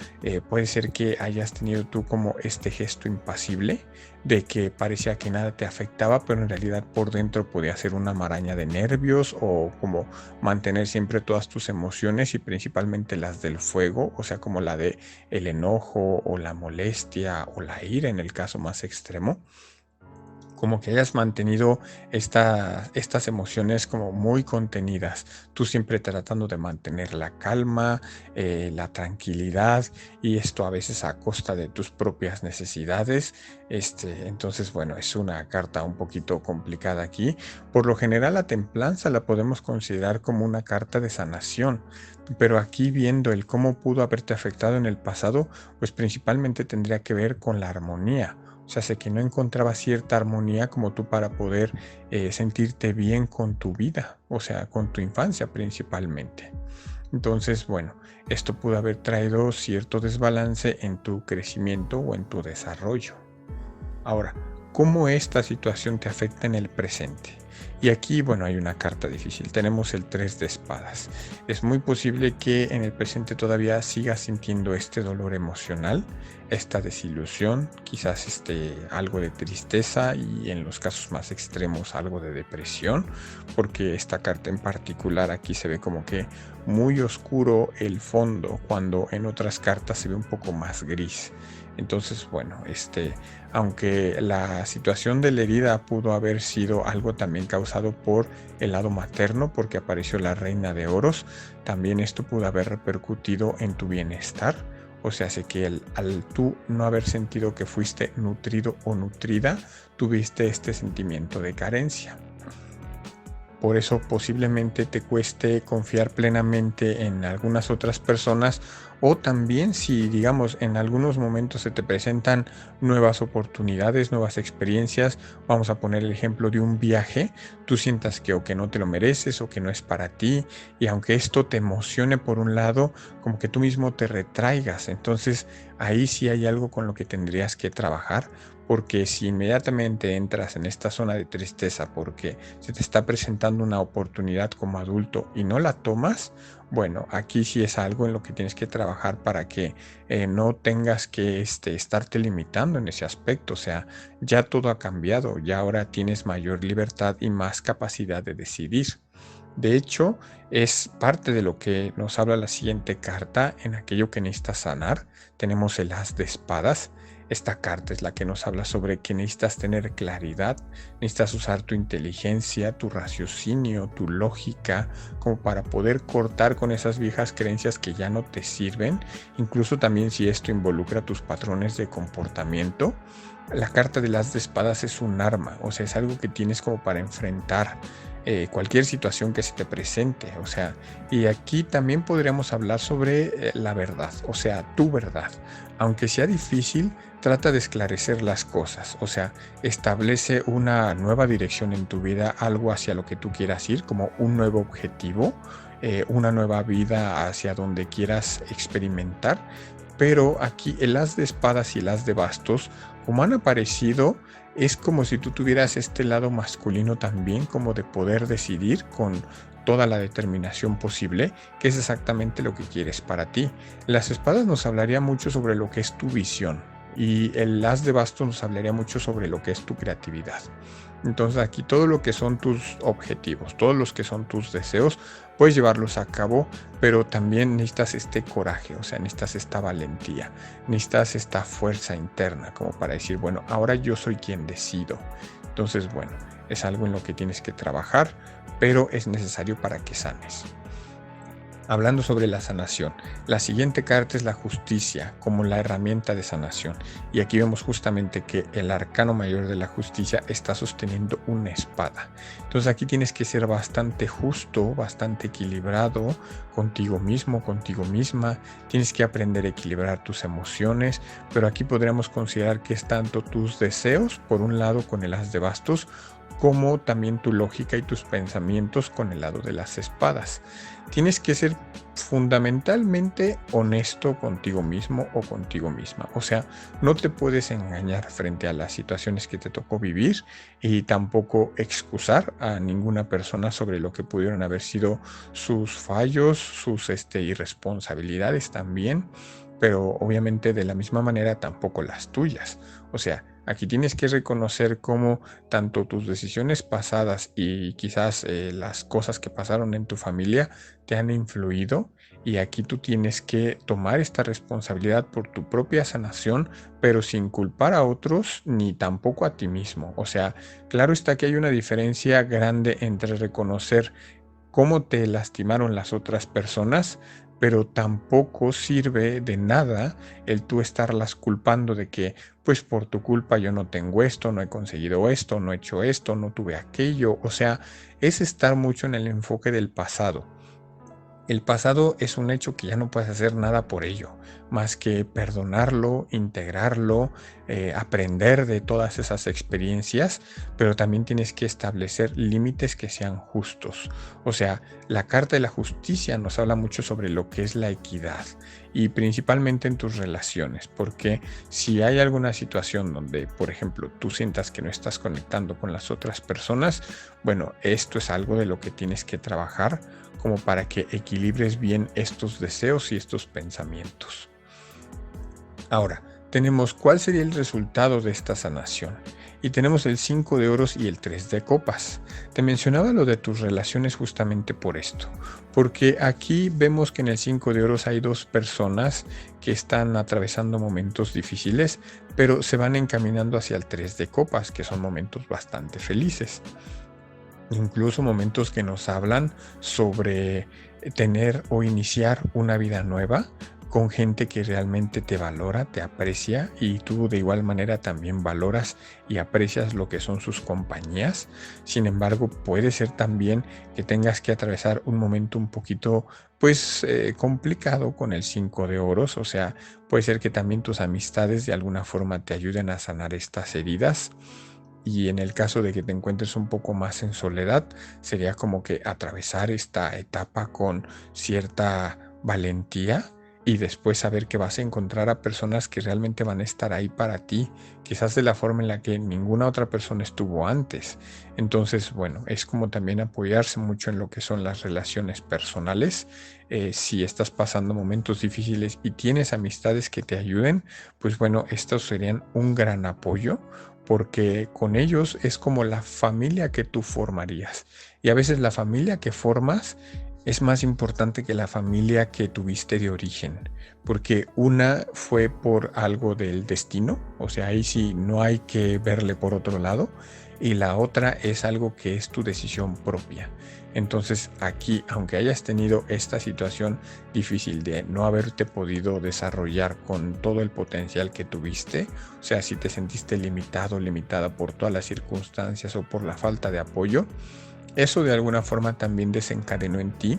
puede ser que hayas tenido tú como este gesto impasible de que parecía que nada te afectaba, pero en realidad por dentro podía ser una maraña de nervios, o como mantener siempre todas tus emociones y principalmente las del fuego, o sea, como la de el enojo o la molestia o la ira en el caso más extremo. Como que hayas mantenido estas emociones como muy contenidas, tú siempre tratando de mantener la calma, la tranquilidad, y esto a veces a costa de tus propias necesidades. Entonces, bueno, es una carta un poquito complicada aquí. Por lo general, la templanza la podemos considerar como una carta de sanación, pero aquí viendo el cómo pudo haberte afectado en el pasado, pues principalmente tendría que ver con la armonía. O sea, sé que no encontraba cierta armonía como tú para poder sentirte bien con tu vida, o sea, con tu infancia principalmente. Entonces, bueno, esto pudo haber traído cierto desbalance en tu crecimiento o en tu desarrollo. Ahora, ¿cómo esta situación te afecta en el presente? Y aquí, bueno, hay una carta difícil. Tenemos el 3 de espadas. Es muy posible que en el presente todavía sigas sintiendo este dolor emocional, esta desilusión, quizás algo de tristeza y en los casos más extremos algo de depresión, porque esta carta en particular aquí se ve como que muy oscuro el fondo, cuando en otras cartas se ve un poco más gris. Entonces, bueno, aunque la situación de la herida pudo haber sido algo también causado por el lado materno, porque apareció la reina de oros, también esto pudo haber repercutido en tu bienestar. O sea, sé que al tú no haber sentido que fuiste nutrido o nutrida, tuviste este sentimiento de carencia. Por eso posiblemente te cueste confiar plenamente en algunas otras personas, o también si, digamos, en algunos momentos se te presentan nuevas oportunidades, nuevas experiencias, vamos a poner el ejemplo de un viaje, tú sientas que o que no te lo mereces o que no es para ti, y aunque esto te emocione por un lado, como que tú mismo te retraigas. Entonces ahí sí hay algo con lo que tendrías que trabajar, porque si inmediatamente entras en esta zona de tristeza porque se te está presentando una oportunidad como adulto y no la tomas, bueno, aquí sí es algo en lo que tienes que trabajar para que no tengas que estarte limitando en ese aspecto. O sea, ya todo ha cambiado, ya ahora tienes mayor libertad y más capacidad de decidir. De hecho, es parte de lo que nos habla la siguiente carta en aquello que necesitas sanar. Tenemos el as de espadas. Esta carta es la que nos habla sobre que necesitas tener claridad, necesitas usar tu inteligencia, tu raciocinio, tu lógica, como para poder cortar con esas viejas creencias que ya no te sirven, incluso también si esto involucra tus patrones de comportamiento. La carta de las de espadas es un arma, o sea, es algo que tienes como para enfrentar cualquier situación que se te presente. O sea, y aquí también podríamos hablar sobre la verdad, o sea, tu verdad. Aunque sea difícil, trata de esclarecer las cosas, o sea, establece una nueva dirección en tu vida, algo hacia lo que tú quieras ir, como un nuevo objetivo, una nueva vida hacia donde quieras experimentar. Pero aquí el as de espadas y el as de bastos, como han aparecido, es como si tú tuvieras este lado masculino también, como de poder decidir con toda la determinación posible, que es exactamente lo que quieres para ti. Las espadas nos hablaría mucho sobre lo que es tu visión y el as de bastos nos hablaría mucho sobre lo que es tu creatividad. Entonces aquí todo lo que son tus objetivos, todos los que son tus deseos, puedes llevarlos a cabo, pero también necesitas este coraje, o sea, necesitas esta valentía, necesitas esta fuerza interna como para decir, bueno, ahora yo soy quien decido. Entonces, bueno, es algo en lo que tienes que trabajar, pero es necesario para que sanes. Hablando sobre la sanación, la siguiente carta es la justicia como la herramienta de sanación. Y aquí vemos justamente que el arcano mayor de la justicia está sosteniendo una espada. Entonces aquí tienes que ser bastante justo, bastante equilibrado contigo mismo, contigo misma. Tienes que aprender a equilibrar tus emociones, pero aquí podríamos considerar que es tanto tus deseos, por un lado con el as de bastos, como también tu lógica y tus pensamientos con el lado de las espadas. Tienes que ser fundamentalmente honesto contigo mismo o contigo misma. O sea, no te puedes engañar frente a las situaciones que te tocó vivir y tampoco excusar a ninguna persona sobre lo que pudieron haber sido sus fallos, sus irresponsabilidades también, pero obviamente de la misma manera tampoco las tuyas. O sea, aquí tienes que reconocer cómo tanto tus decisiones pasadas y quizás las cosas que pasaron en tu familia te han influido, y aquí tú tienes que tomar esta responsabilidad por tu propia sanación, pero sin culpar a otros ni tampoco a ti mismo. O sea, claro está que hay una diferencia grande entre reconocer cómo te lastimaron las otras personas, pero tampoco sirve de nada el tú estarlas culpando de que, pues por tu culpa yo no tengo esto, no he conseguido esto, no he hecho esto, no tuve aquello. O sea, es estar mucho en el enfoque del pasado. El pasado es un hecho que ya no puedes hacer nada por ello, más que perdonarlo, integrarlo, aprender de todas esas experiencias, pero también tienes que establecer límites que sean justos. O sea, la Carta de la Justicia nos habla mucho sobre lo que es la equidad y principalmente en tus relaciones, porque si hay alguna situación donde, por ejemplo, tú sientas que no estás conectando con las otras personas, bueno, esto es algo de lo que tienes que trabajar como para que equilibres bien estos deseos y estos pensamientos. Ahora, tenemos cuál sería el resultado de esta sanación. Y tenemos el 5 de oros y el 3 de copas. Te mencionaba lo de tus relaciones justamente por esto, porque aquí vemos que en el 5 de oros hay dos personas que están atravesando momentos difíciles, pero se van encaminando hacia el 3 de copas, que son momentos bastante felices. Incluso momentos que nos hablan sobre tener o iniciar una vida nueva con gente que realmente te valora, te aprecia, y tú de igual manera también valoras y aprecias lo que son sus compañías. Sin embargo, puede ser también que tengas que atravesar un momento un poquito complicado con el 5 de oros. O sea, puede ser que también tus amistades de alguna forma te ayuden a sanar estas heridas. Y en el caso de que te encuentres un poco más en soledad, sería como que atravesar esta etapa con cierta valentía y después saber que vas a encontrar a personas que realmente van a estar ahí para ti, quizás de la forma en la que ninguna otra persona estuvo antes. Entonces, bueno, es como también apoyarse mucho en lo que son las relaciones personales. Si estás pasando momentos difíciles y tienes amistades que te ayuden, pues bueno, estos serían un gran apoyo, porque con ellos es como la familia que tú formarías. Y a veces la familia que formas es más importante que la familia que tuviste de origen, porque una fue por algo del destino, o sea, ahí sí no hay que verle por otro lado, y la otra es algo que es tu decisión propia. Entonces aquí, aunque hayas tenido esta situación difícil de no haberte podido desarrollar con todo el potencial que tuviste, o sea, si te sentiste limitado, limitada por todas las circunstancias o por la falta de apoyo, Eso de alguna forma también desencadenó en ti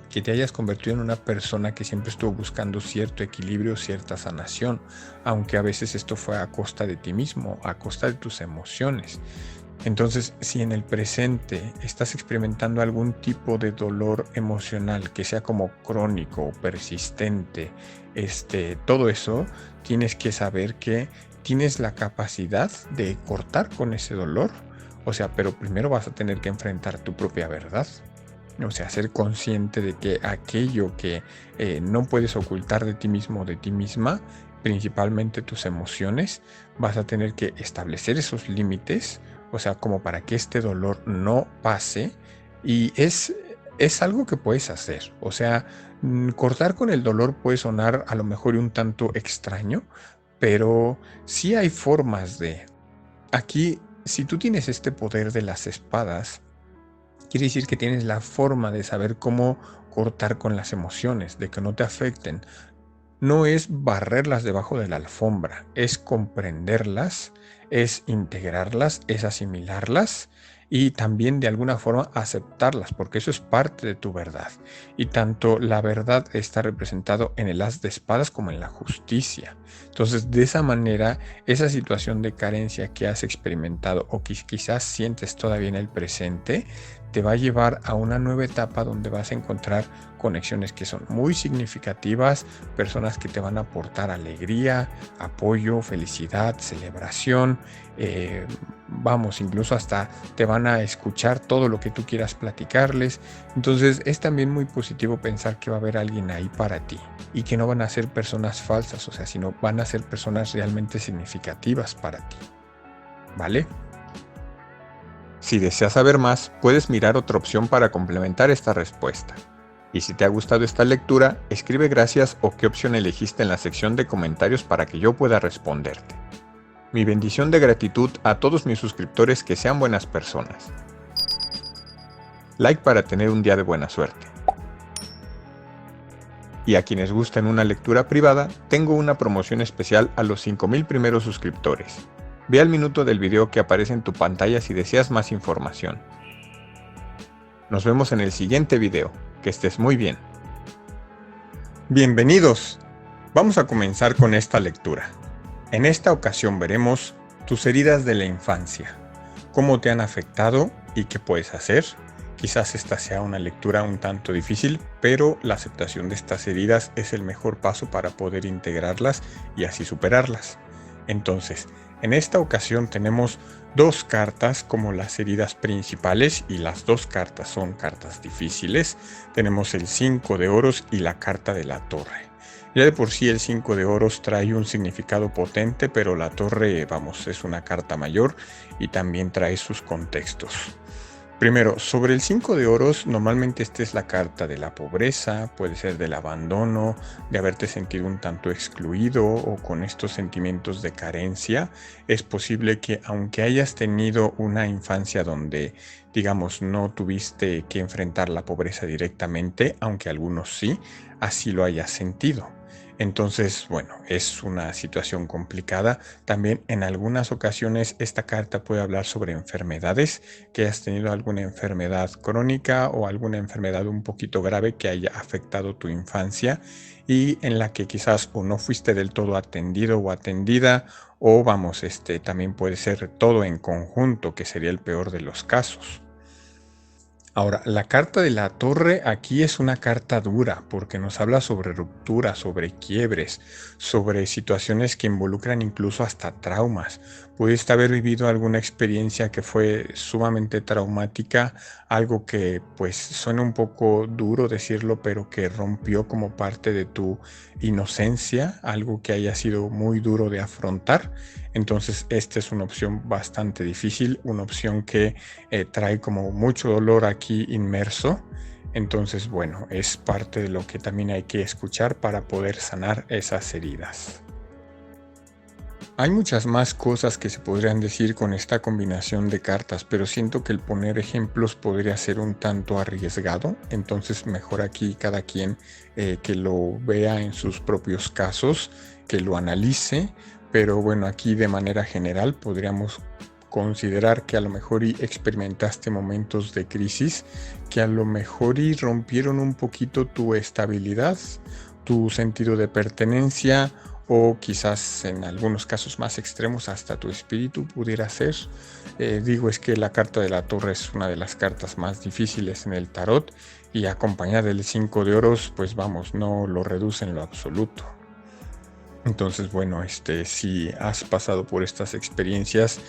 que te hayas convertido en una persona que siempre estuvo buscando cierto equilibrio, cierta sanación, aunque a veces esto fue a costa de ti mismo, a costa de tus emociones. Entonces, si en el presente estás experimentando algún tipo de dolor emocional que sea como crónico o persistente, todo eso, tienes que saber que tienes la capacidad de cortar con ese dolor. O sea, pero primero vas a tener que enfrentar tu propia verdad. O sea, ser consciente de que aquello que no puedes ocultar de ti mismo o de ti misma, principalmente tus emociones, vas a tener que establecer esos límites, o sea, como para que este dolor no pase. Y es algo que puedes hacer. O sea, cortar con el dolor puede sonar a lo mejor un tanto extraño, pero sí hay formas de... Aquí, si tú tienes este poder de las espadas, quiere decir que tienes la forma de saber cómo cortar con las emociones, de que no te afecten. No es barrerlas debajo de la alfombra, es comprenderlas, es integrarlas, es asimilarlas y también de alguna forma aceptarlas, porque eso es parte de tu verdad. Y tanto la verdad está representado en el as de espadas como en la justicia. Entonces, de esa manera, esa situación de carencia que has experimentado o que quizás sientes todavía en el presente, te va a llevar a una nueva etapa donde vas a encontrar conexiones que son muy significativas, personas que te van a aportar alegría, apoyo, felicidad, celebración, incluso hasta te van a escuchar todo lo que tú quieras platicarles. Entonces es también muy positivo pensar que va a haber alguien ahí para ti y que no van a ser personas falsas, o sea, sino van a ser personas realmente significativas para ti, ¿vale? Si deseas saber más, puedes mirar otra opción para complementar esta respuesta. Y si te ha gustado esta lectura, escribe gracias o qué opción elegiste en la sección de comentarios para que yo pueda responderte. Mi bendición de gratitud a todos mis suscriptores que sean buenas personas. Like para tener un día de buena suerte. Y a quienes gusten una lectura privada, tengo una promoción especial a los 5000 primeros suscriptores. Ve al minuto del video que aparece en tu pantalla si deseas más información. Nos vemos en el siguiente video. Que estés muy bien. Bienvenidos. Vamos a comenzar con esta lectura. En esta ocasión veremos tus heridas de la infancia, cómo te han afectado y qué puedes hacer. Quizás esta sea una lectura un tanto difícil, pero la aceptación de estas heridas es el mejor paso para poder integrarlas y así superarlas. Entonces, en esta ocasión tenemos dos cartas como las heridas principales y las dos cartas son cartas difíciles. Tenemos el 5 de oros y la carta de la torre. Ya de por sí el 5 de oros trae un significado potente, pero la torre, es una carta mayor y también trae sus contextos. Primero, sobre el 5 de oros, normalmente esta es la carta de la pobreza, puede ser del abandono, de haberte sentido un tanto excluido o con estos sentimientos de carencia. Es posible que aunque hayas tenido una infancia donde, no tuviste que enfrentar la pobreza directamente, aunque algunos sí, así lo hayas sentido. Entonces, es una situación complicada. También en algunas ocasiones esta carta puede hablar sobre enfermedades, que has tenido alguna enfermedad crónica o alguna enfermedad un poquito grave que haya afectado tu infancia y en la que quizás o no fuiste del todo atendido o atendida o también puede ser todo en conjunto, que sería el peor de los casos. Ahora, la carta de la torre aquí es una carta dura porque nos habla sobre rupturas, sobre quiebres, sobre situaciones que involucran incluso hasta traumas. Pudiste haber vivido alguna experiencia que fue sumamente traumática, algo que suena un poco duro decirlo, pero que rompió como parte de tu inocencia, algo que haya sido muy duro de afrontar. Entonces esta es una opción bastante difícil, una opción que trae como mucho dolor aquí inmerso. Entonces es parte de lo que también hay que escuchar para poder sanar esas heridas. Hay muchas más cosas que se podrían decir con esta combinación de cartas, pero siento que el poner ejemplos podría ser un tanto arriesgado, entonces mejor aquí cada quien que lo vea en sus propios casos, que lo analice, pero aquí de manera general podríamos considerar que a lo mejor y experimentaste momentos de crisis que a lo mejor y rompieron un poquito tu estabilidad, tu sentido de pertenencia, o quizás en algunos casos más extremos hasta tu espíritu pudiera ser. Es que la carta de la Torre es una de las cartas más difíciles en el tarot, y acompañada del 5 de oros, pues vamos, no lo reduce en lo absoluto. Entonces, bueno, si has pasado por estas experiencias,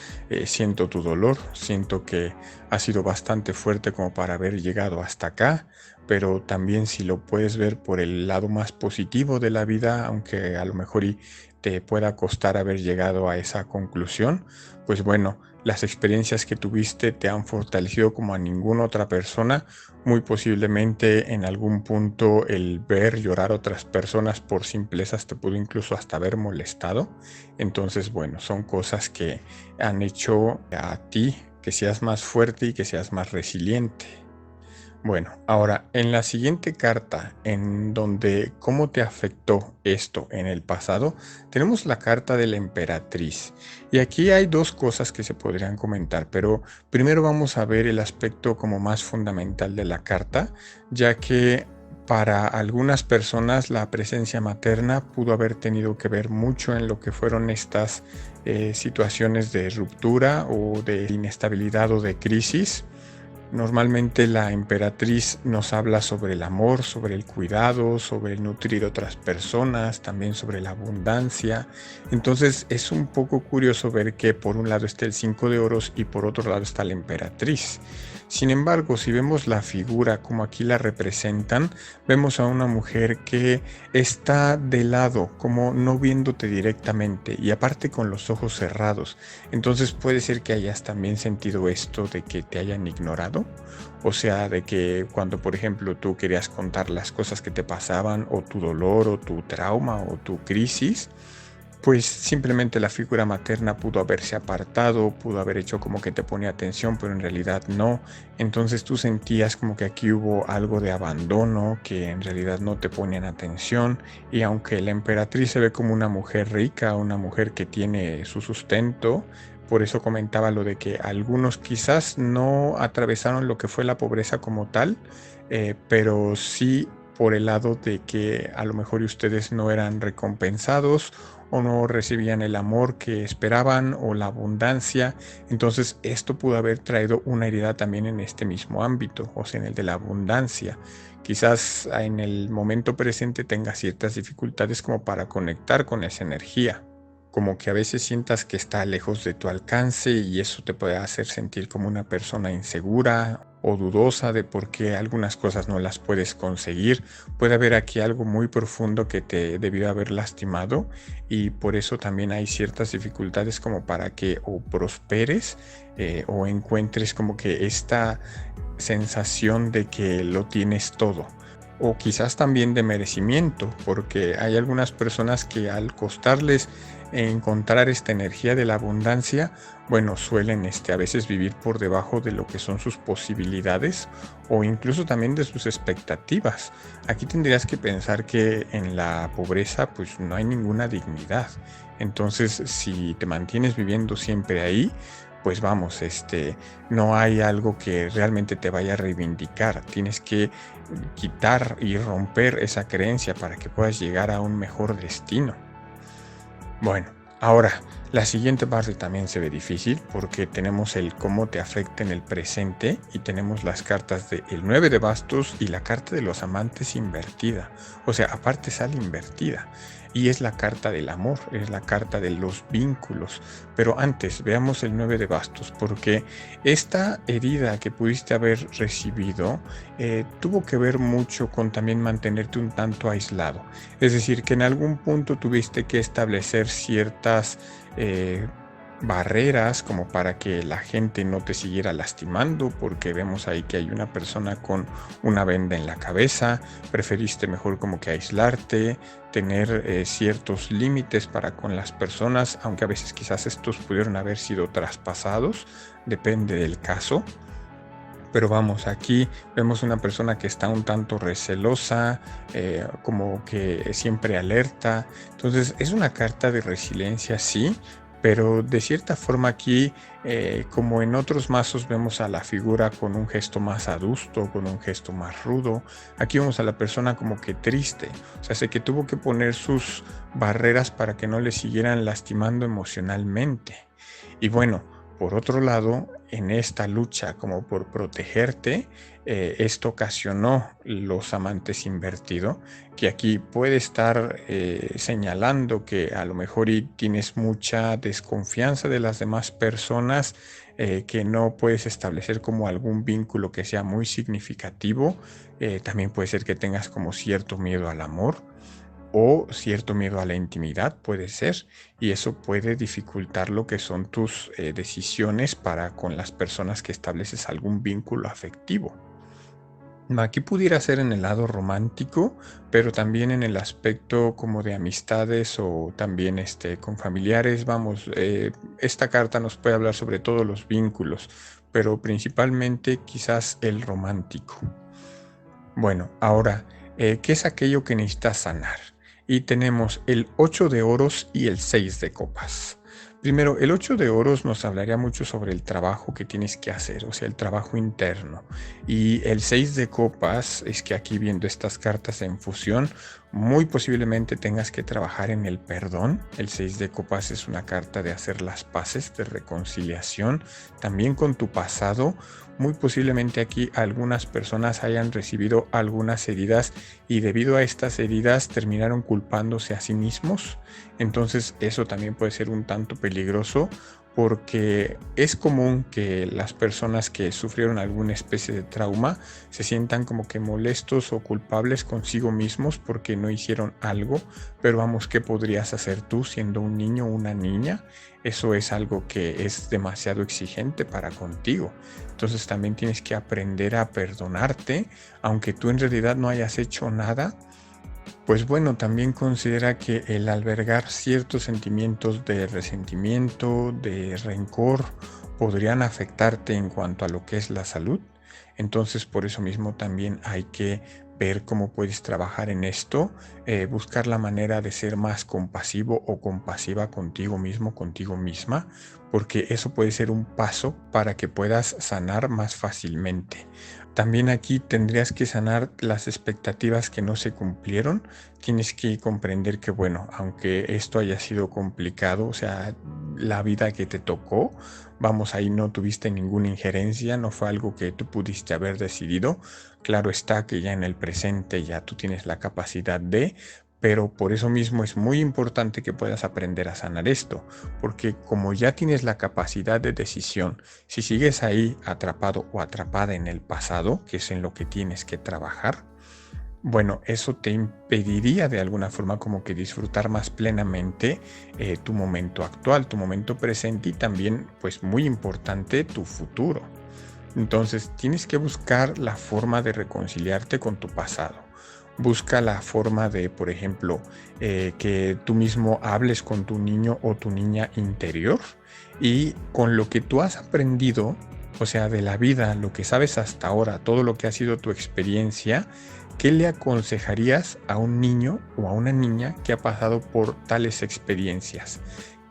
siento tu dolor, siento que ha sido bastante fuerte como para haber llegado hasta acá, pero también si lo puedes ver por el lado más positivo de la vida, aunque a lo mejor y te pueda costar haber llegado a esa conclusión, pues bueno, las experiencias que tuviste te han fortalecido como a ninguna otra persona. Muy posiblemente en algún punto el ver llorar a otras personas por simplezas te pudo incluso hasta haber molestado. Entonces, bueno, son cosas que han hecho a ti que seas más fuerte y que seas más resiliente. Bueno, ahora en la siguiente carta, en donde cómo te afectó esto en el pasado, tenemos la carta de la emperatriz. Y aquí hay dos cosas que se podrían comentar, pero primero vamos a ver el aspecto como más fundamental de la carta, ya que para algunas personas la presencia materna pudo haber tenido que ver mucho en lo que fueron estas situaciones de ruptura o de inestabilidad o de crisis. Normalmente la emperatriz nos habla sobre el amor, sobre el cuidado, sobre el nutrir a otras personas, también sobre la abundancia. Entonces es un poco curioso ver que por un lado está el 5 de oros y por otro lado está la emperatriz. Sin embargo, si vemos la figura como aquí la representan, vemos a una mujer que está de lado, como no viéndote directamente y aparte con los ojos cerrados. Entonces puede ser que hayas también sentido esto de que te hayan ignorado. O sea, de que cuando, por ejemplo, tú querías contar las cosas que te pasaban, o tu dolor, o tu trauma, o tu crisis, pues simplemente la figura materna pudo haberse apartado, pudo haber hecho como que te ponía atención, pero en realidad no. Entonces tú sentías como que aquí hubo algo de abandono, que en realidad no te ponían atención. Y aunque la emperatriz se ve como una mujer rica, una mujer que tiene su sustento, por eso comentaba lo de que algunos quizás no atravesaron lo que fue la pobreza como tal, pero sí por el lado de que a lo mejor ustedes no eran recompensados o no recibían el amor que esperaban o la abundancia. Entonces esto pudo haber traído una herida también en este mismo ámbito, o sea, en el de la abundancia. Quizás en el momento presente tengas ciertas dificultades como para conectar con esa energía, como que a veces sientas que está lejos de tu alcance y eso te puede hacer sentir como una persona insegura o dudosa de por qué algunas cosas no las puedes conseguir. Puede haber aquí algo muy profundo que te debió haber lastimado y por eso también hay ciertas dificultades como para que o prosperes o encuentres como que esta sensación de que lo tienes todo. O quizás también de merecimiento, porque hay algunas personas que al costarles encontrar esta energía de la abundancia, bueno, suelen a veces vivir por debajo de lo que son sus posibilidades o incluso también de sus expectativas. Aquí tendrías que pensar que en la pobreza pues no hay ninguna dignidad. Entonces, si te mantienes viviendo siempre ahí, pues vamos, no hay algo que realmente te vaya a reivindicar. Tienes que quitar y romper esa creencia para que puedas llegar a un mejor destino. Bueno, ahora, la siguiente parte también se ve difícil porque tenemos el cómo te afecta en el presente y tenemos las cartas del 9 de bastos y la carta de los amantes invertida. O sea, aparte sale invertida. Y es la carta del amor, es la carta de los vínculos. Pero antes, veamos el 9 de bastos, porque esta herida que pudiste haber recibido tuvo que ver mucho con también mantenerte un tanto aislado. Es decir, que en algún punto tuviste que establecer ciertas barreras como para que la gente no te siguiera lastimando, porque vemos ahí que hay una persona con una venda en la cabeza. Preferiste mejor como que aislarte, tener ciertos límites para con las personas, aunque a veces quizás estos pudieron haber sido traspasados, depende del caso. Pero vamos, aquí vemos una persona que está un tanto recelosa, como que siempre alerta. Entonces es una carta de resiliencia, sí, pero de cierta forma aquí, como en otros mazos vemos a la figura con un gesto más adusto, con un gesto más rudo, aquí vemos a la persona como que triste, o sea, sé que tuvo que poner sus barreras para que no le siguieran lastimando emocionalmente. Y bueno, por otro lado, en esta lucha como por protegerte, esto ocasionó los amantes invertido, que aquí puede estar señalando que a lo mejor y tienes mucha desconfianza de las demás personas, que no puedes establecer como algún vínculo que sea muy significativo. También puede ser que tengas como cierto miedo al amor o cierto miedo a la intimidad, puede ser, y eso puede dificultar lo que son tus decisiones para con las personas que estableces algún vínculo afectivo. Aquí pudiera ser en el lado romántico, pero también en el aspecto como de amistades o también con familiares. Vamos, esta carta nos puede hablar sobre todos los vínculos, pero principalmente quizás el romántico. Bueno, ahora, ¿qué es aquello que necesitas sanar? Y tenemos el 8 de oros y el 6 de copas. Primero, el 8 de oros nos hablaría mucho sobre el trabajo que tienes que hacer, o sea, el trabajo interno. Y el 6 de copas es que aquí viendo estas cartas en fusión, muy posiblemente tengas que trabajar en el perdón. El 6 de copas es una carta de hacer las paces, de reconciliación, también con tu pasado. Muy posiblemente aquí algunas personas hayan recibido algunas heridas y debido a estas heridas terminaron culpándose a sí mismos. Entonces eso también puede ser un tanto peligroso porque es común que las personas que sufrieron alguna especie de trauma se sientan como que molestos o culpables consigo mismos porque no hicieron algo, pero vamos, ¿qué podrías hacer tú siendo un niño o una niña? Eso es algo que es demasiado exigente para contigo. Entonces también tienes que aprender a perdonarte, aunque tú en realidad no hayas hecho nada. Pues bueno, también considera que el albergar ciertos sentimientos de resentimiento, de rencor, podrían afectarte en cuanto a lo que es la salud. Entonces, por eso mismo también hay que ver cómo puedes trabajar en esto, buscar la manera de ser más compasivo o compasiva contigo mismo, contigo misma, porque eso puede ser un paso para que puedas sanar más fácilmente. También aquí tendrías que sanar las expectativas que no se cumplieron. Tienes que comprender que, bueno, aunque esto haya sido complicado, o sea, la vida que te tocó, vamos, ahí no tuviste ninguna injerencia, no fue algo que tú pudiste haber decidido. Claro está que ya en el presente ya tú tienes la capacidad de, pero por eso mismo es muy importante que puedas aprender a sanar esto, porque como ya tienes la capacidad de decisión, si sigues ahí atrapado o atrapada en el pasado, que es en lo que tienes que trabajar, bueno, eso te impediría de alguna forma como que disfrutar más plenamente tu momento actual, tu momento presente y también, pues muy importante, tu futuro. Entonces tienes que buscar la forma de reconciliarte con tu pasado. Busca la forma de, por ejemplo, que tú mismo hables con tu niño o tu niña interior y con lo que tú has aprendido, o sea, de la vida, lo que sabes hasta ahora, todo lo que ha sido tu experiencia, ¿qué le aconsejarías a un niño o a una niña que ha pasado por tales experiencias?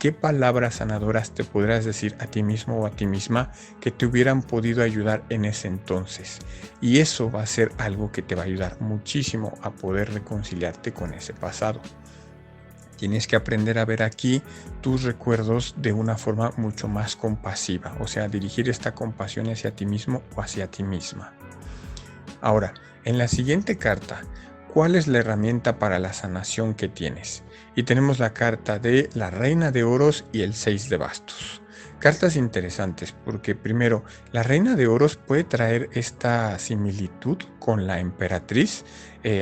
¿Qué palabras sanadoras te podrás decir a ti mismo o a ti misma que te hubieran podido ayudar en ese entonces? Y eso va a ser algo que te va a ayudar muchísimo a poder reconciliarte con ese pasado. Tienes que aprender a ver aquí tus recuerdos de una forma mucho más compasiva, o sea, dirigir esta compasión hacia ti mismo o hacia ti misma. Ahora, en la siguiente carta, ¿cuál es la herramienta para la sanación que tienes? Y tenemos la carta de la Reina de Oros y el 6 de Bastos. Cartas interesantes porque primero, la Reina de Oros puede traer esta similitud con la Emperatriz.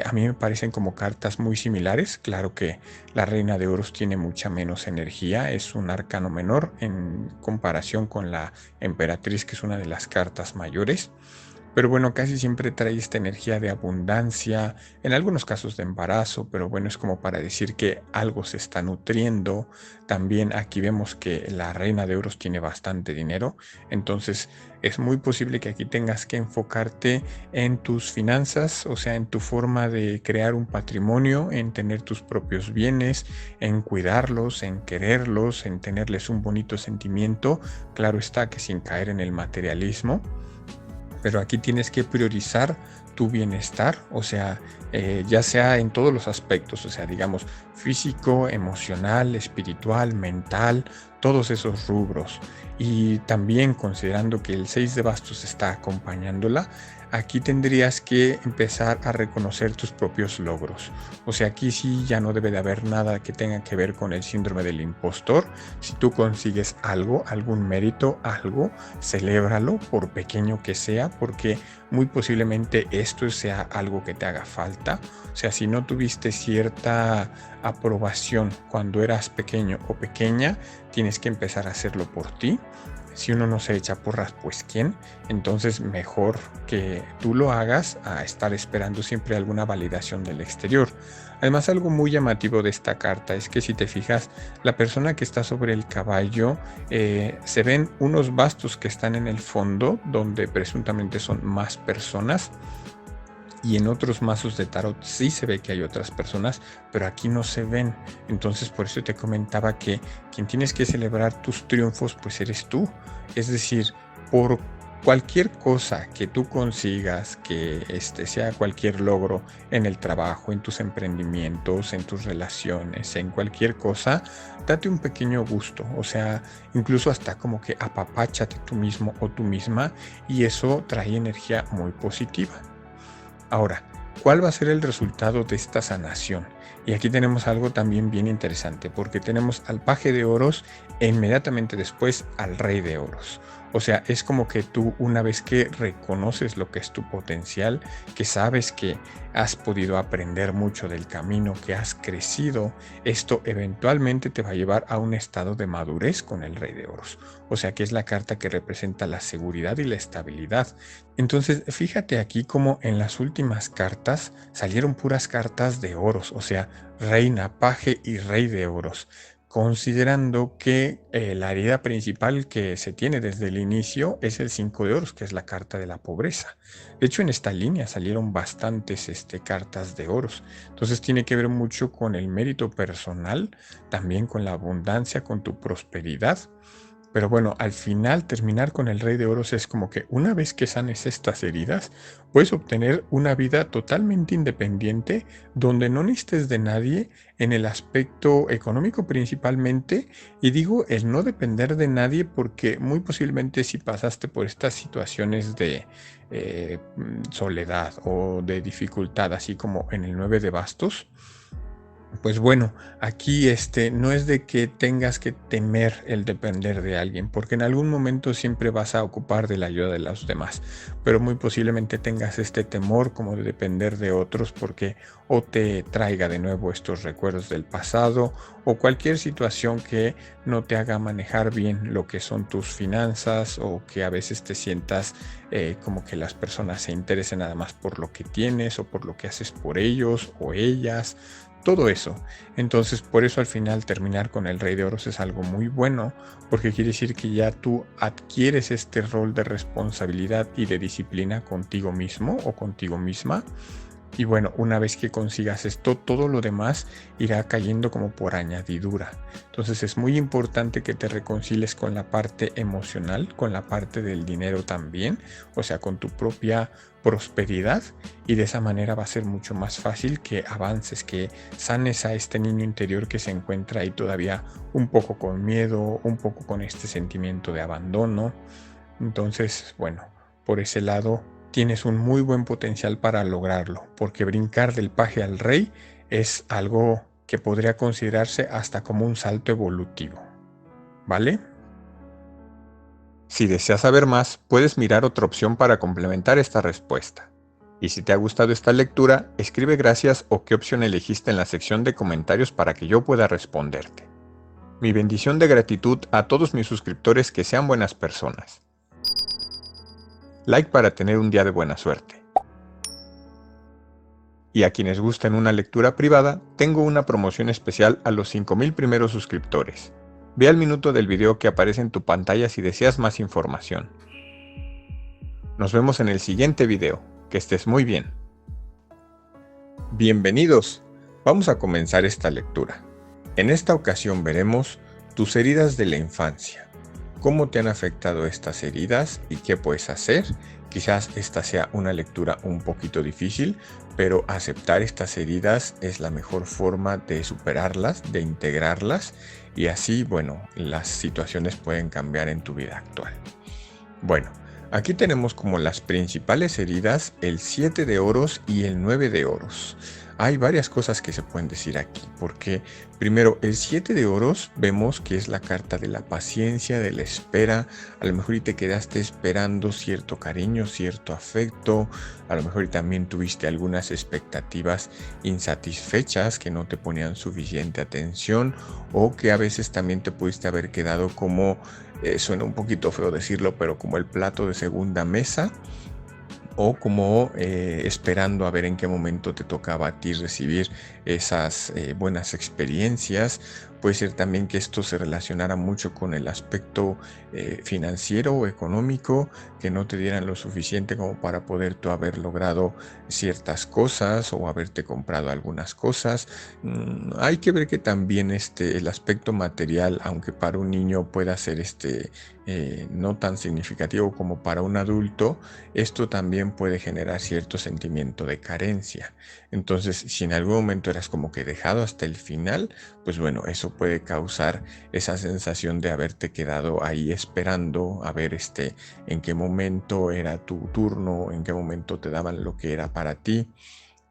A mí me parecen como cartas muy similares. Claro que la Reina de Oros tiene mucha menos energía, es un arcano menor en comparación con la Emperatriz, que es una de las cartas mayores. Pero bueno, casi siempre trae esta energía de abundancia, en algunos casos de embarazo, pero bueno, es como para decir que algo se está nutriendo. También aquí vemos que la reina de oros tiene bastante dinero, entonces es muy posible que aquí tengas que enfocarte en tus finanzas, o sea, en tu forma de crear un patrimonio, en tener tus propios bienes, en cuidarlos, en quererlos, en tenerles un bonito sentimiento. Claro está que sin caer en el materialismo, pero aquí tienes que priorizar tu bienestar, o sea, ya sea en todos los aspectos, o sea, digamos, físico, emocional, espiritual, mental, todos esos rubros. Y también considerando que el 6 de bastos está acompañándola, aquí tendrías que empezar a reconocer tus propios logros. O sea, aquí sí ya no debe de haber nada que tenga que ver con el síndrome del impostor. Si tú consigues algo, algún mérito, algo, celébralo, por pequeño que sea, porque muy posiblemente esto sea algo que te haga falta. O sea, si no tuviste cierta aprobación cuando eras pequeño o pequeña, tienes que empezar a hacerlo por ti. Si uno no se echa porras, pues ¿quién? Entonces mejor que tú lo hagas a estar esperando siempre alguna validación del exterior. Además, algo muy llamativo de esta carta es que si te fijas, la persona que está sobre el caballo, se ven unos bastos que están en el fondo, donde presuntamente son más personas, y en otros mazos de tarot sí se ve que hay otras personas, pero aquí no se ven. Entonces por eso te comentaba que quien tienes que celebrar tus triunfos pues eres tú. Es decir, por cualquier cosa que tú consigas, que sea cualquier logro en el trabajo, en tus emprendimientos, en tus relaciones, en cualquier cosa, date un pequeño gusto. O sea, incluso hasta como que apapáchate tú mismo o tú misma, y eso trae energía muy positiva. Ahora, ¿cuál va a ser el resultado de esta sanación? Y aquí tenemos algo también bien interesante, porque tenemos al paje de oros e inmediatamente después al rey de oros. O sea, es como que tú, una vez que reconoces lo que es tu potencial, que sabes que has podido aprender mucho del camino, que has crecido, esto eventualmente te va a llevar a un estado de madurez con el rey de oros. O sea, que es la carta que representa la seguridad y la estabilidad. Entonces, fíjate aquí como en las últimas cartas salieron puras cartas de oros, o sea, reina, paje y rey de oros, considerando que la herida principal que se tiene desde el inicio es el 5 de oros, que es la carta de la pobreza. De hecho, en esta línea salieron bastantes cartas de oros. Entonces, tiene que ver mucho con el mérito personal, también con la abundancia, con tu prosperidad. Pero bueno, al final terminar con el rey de oros es como que una vez que sanes estas heridas, puedes obtener una vida totalmente independiente donde no necesites de nadie en el aspecto económico principalmente. Y digo el no depender de nadie porque muy posiblemente si pasaste por estas situaciones de soledad o de dificultad, así como en el 9 de bastos, pues bueno, aquí no es de que tengas que temer el depender de alguien, porque en algún momento siempre vas a ocupar de la ayuda de los demás, pero muy posiblemente tengas este temor como de depender de otros porque o te traiga de nuevo estos recuerdos del pasado o cualquier situación que no te haga manejar bien lo que son tus finanzas, o que a veces te sientas como que las personas se interesen nada más por lo que tienes o por lo que haces por ellos o ellas. Todo eso. Entonces, por eso al final terminar con el rey de oros es algo muy bueno, porque quiere decir que ya tú adquieres este rol de responsabilidad y de disciplina contigo mismo o contigo misma. Y bueno, una vez que consigas esto, todo lo demás irá cayendo como por añadidura. Entonces es muy importante que te reconcilies con la parte emocional, con la parte del dinero también, o sea, con tu propia prosperidad, y de esa manera va a ser mucho más fácil que avances, que sanes a este niño interior que se encuentra ahí todavía un poco con miedo, un poco con este sentimiento de abandono. Entonces, bueno, por ese lado tienes un muy buen potencial para lograrlo, porque brincar del paje al rey es algo que podría considerarse hasta como un salto evolutivo, ¿vale? Si deseas saber más, puedes mirar otra opción para complementar esta respuesta. Y si te ha gustado esta lectura, escribe gracias o qué opción elegiste en la sección de comentarios para que yo pueda responderte. Mi bendición de gratitud a todos mis suscriptores, que sean buenas personas. like para tener un día de buena suerte. Y a quienes gusten una lectura privada, tengo una promoción especial a los 5000 primeros suscriptores. Ve al minuto del video que aparece en tu pantalla si deseas más información. Nos vemos en el siguiente video. Que estés muy bien. Bienvenidos. Vamos a comenzar esta lectura. En esta ocasión veremos tus heridas de la infancia. ¿Cómo te han afectado estas heridas y qué puedes hacer? Quizás esta sea una lectura un poquito difícil, pero aceptar estas heridas es la mejor forma de superarlas, de integrarlas y así, bueno, las situaciones pueden cambiar en tu vida actual. Bueno, aquí tenemos como las principales heridas el 7 de oros y el 9 de oros. Hay varias cosas que se pueden decir aquí, porque primero el 7 de oros vemos que es la carta de la paciencia, de la espera. A lo mejor y te quedaste esperando cierto cariño, cierto afecto. A lo mejor y también tuviste algunas expectativas insatisfechas que no te ponían suficiente atención o que a veces también te pudiste haber quedado como, suena un poquito feo decirlo, pero como el plato de segunda mesa. O como esperando a ver en qué momento te tocaba a ti recibir esas buenas experiencias. Puede ser también que esto se relacionara mucho con el aspecto financiero o económico, que no te dieran lo suficiente como para poder tú haber logrado ciertas cosas o haberte comprado algunas cosas. Hay que ver que también el aspecto material, aunque para un niño pueda ser no tan significativo como para un adulto, esto también puede generar cierto sentimiento de carencia. Entonces, si en algún momento eras como que dejado hasta el final, pues bueno, eso puede causar esa sensación de haberte quedado ahí esperando a ver en qué momento era tu turno, en qué momento te daban lo que era para ti.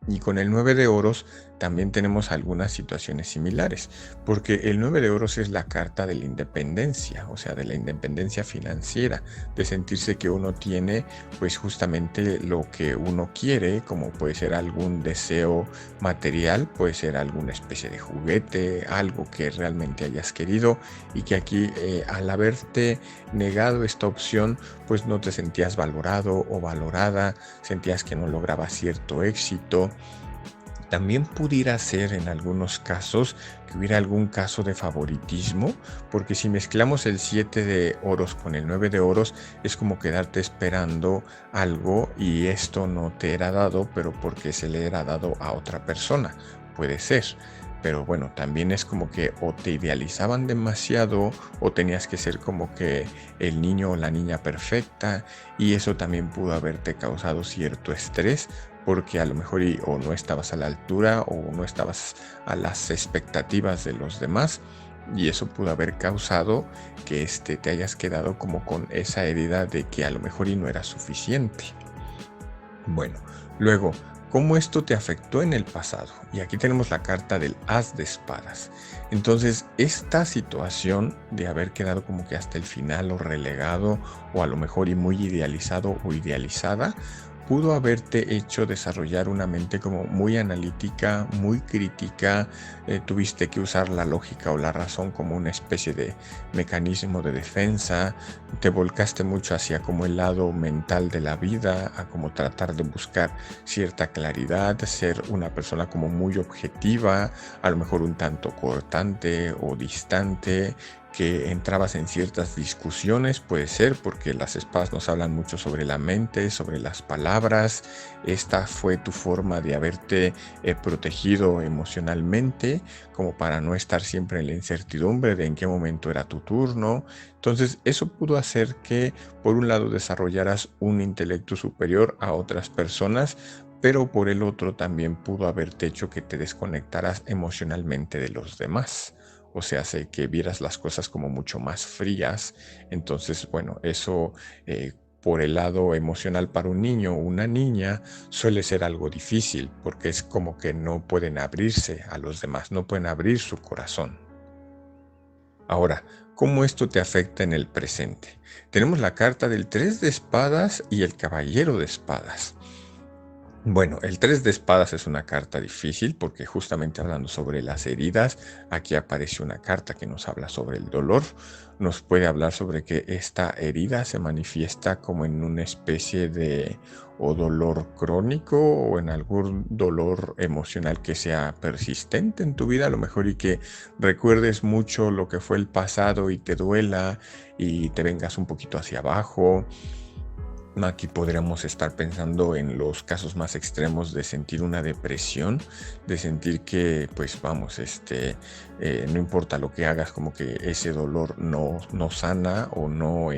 Y con el 9 de oros también tenemos algunas situaciones similares, porque el 9 de oros es la carta de la independencia, o sea, de la independencia financiera, de sentirse que uno tiene pues justamente lo que uno quiere, como puede ser algún deseo material, puede ser alguna especie de juguete, algo que realmente hayas querido y que aquí al haberte negado esta opción, pues no te sentías valorado o valorada, sentías que no lograbas cierto éxito. También pudiera ser en algunos casos que hubiera algún caso de favoritismo, porque si mezclamos el 7 de oros con el 9 de oros, es como quedarte esperando algo y esto no te era dado, pero porque se le era dado a otra persona. Puede ser. Pero bueno, también es como que o te idealizaban demasiado o tenías que ser como que el niño o la niña perfecta y eso también pudo haberte causado cierto estrés porque a lo mejor o no estabas a la altura o no estabas a las expectativas de los demás y eso pudo haber causado que te hayas quedado como con esa herida de que a lo mejor y no era suficiente. Bueno, luego, ¿cómo esto te afectó en el pasado? Y aquí tenemos la carta del As de Espadas. Entonces, esta situación de haber quedado como que hasta el final o relegado o a lo mejor y muy idealizado o idealizada, pudo haberte hecho desarrollar una mente como muy analítica, muy crítica, tuviste que usar la lógica o la razón como una especie de mecanismo de defensa, te volcaste mucho hacia como el lado mental de la vida, a como tratar de buscar cierta claridad, ser una persona como muy objetiva, a lo mejor un tanto cortante o distante, que entrabas en ciertas discusiones, puede ser porque las espadas nos hablan mucho sobre la mente, sobre las palabras. Esta fue tu forma de haberte protegido emocionalmente, como para no estar siempre en la incertidumbre de en qué momento era tu turno. Entonces eso pudo hacer que por un lado desarrollaras un intelecto superior a otras personas, pero por el otro también pudo haberte hecho que te desconectaras emocionalmente de los demás. O sea, hace que vieras las cosas como mucho más frías. Entonces, bueno, eso por el lado emocional para un niño o una niña suele ser algo difícil porque es como que no pueden abrirse a los demás, no pueden abrir su corazón. Ahora, ¿cómo esto te afecta en el presente? Tenemos la carta del 3 de espadas y el caballero de espadas. Bueno, el 3 de espadas es una carta difícil porque justamente hablando sobre las heridas, aquí aparece una carta que nos habla sobre el dolor. Nos puede hablar sobre que esta herida se manifiesta como en una especie de o dolor crónico o en algún dolor emocional que sea persistente en tu vida, a lo mejor y que recuerdes mucho lo que fue el pasado y te duela y te vengas un poquito hacia abajo. Aquí podríamos estar pensando en los casos más extremos de sentir una depresión, de sentir que, pues vamos, no importa lo que hagas, como que ese dolor no sana o no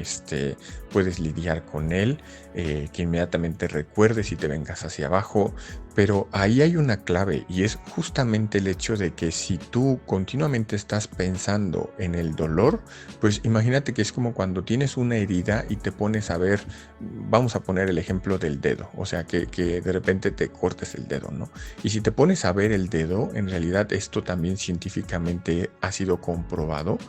puedes lidiar con él, que inmediatamente recuerdes y te vengas hacia abajo. Pero ahí hay una clave y es justamente el hecho de que si tú continuamente estás pensando en el dolor, pues imagínate que es como cuando tienes una herida y te pones a ver, vamos a poner el ejemplo del dedo, o sea, que de repente te cortes el dedo, ¿no? Y si te pones a ver el dedo, en realidad esto también científicamente ha sido comprobado,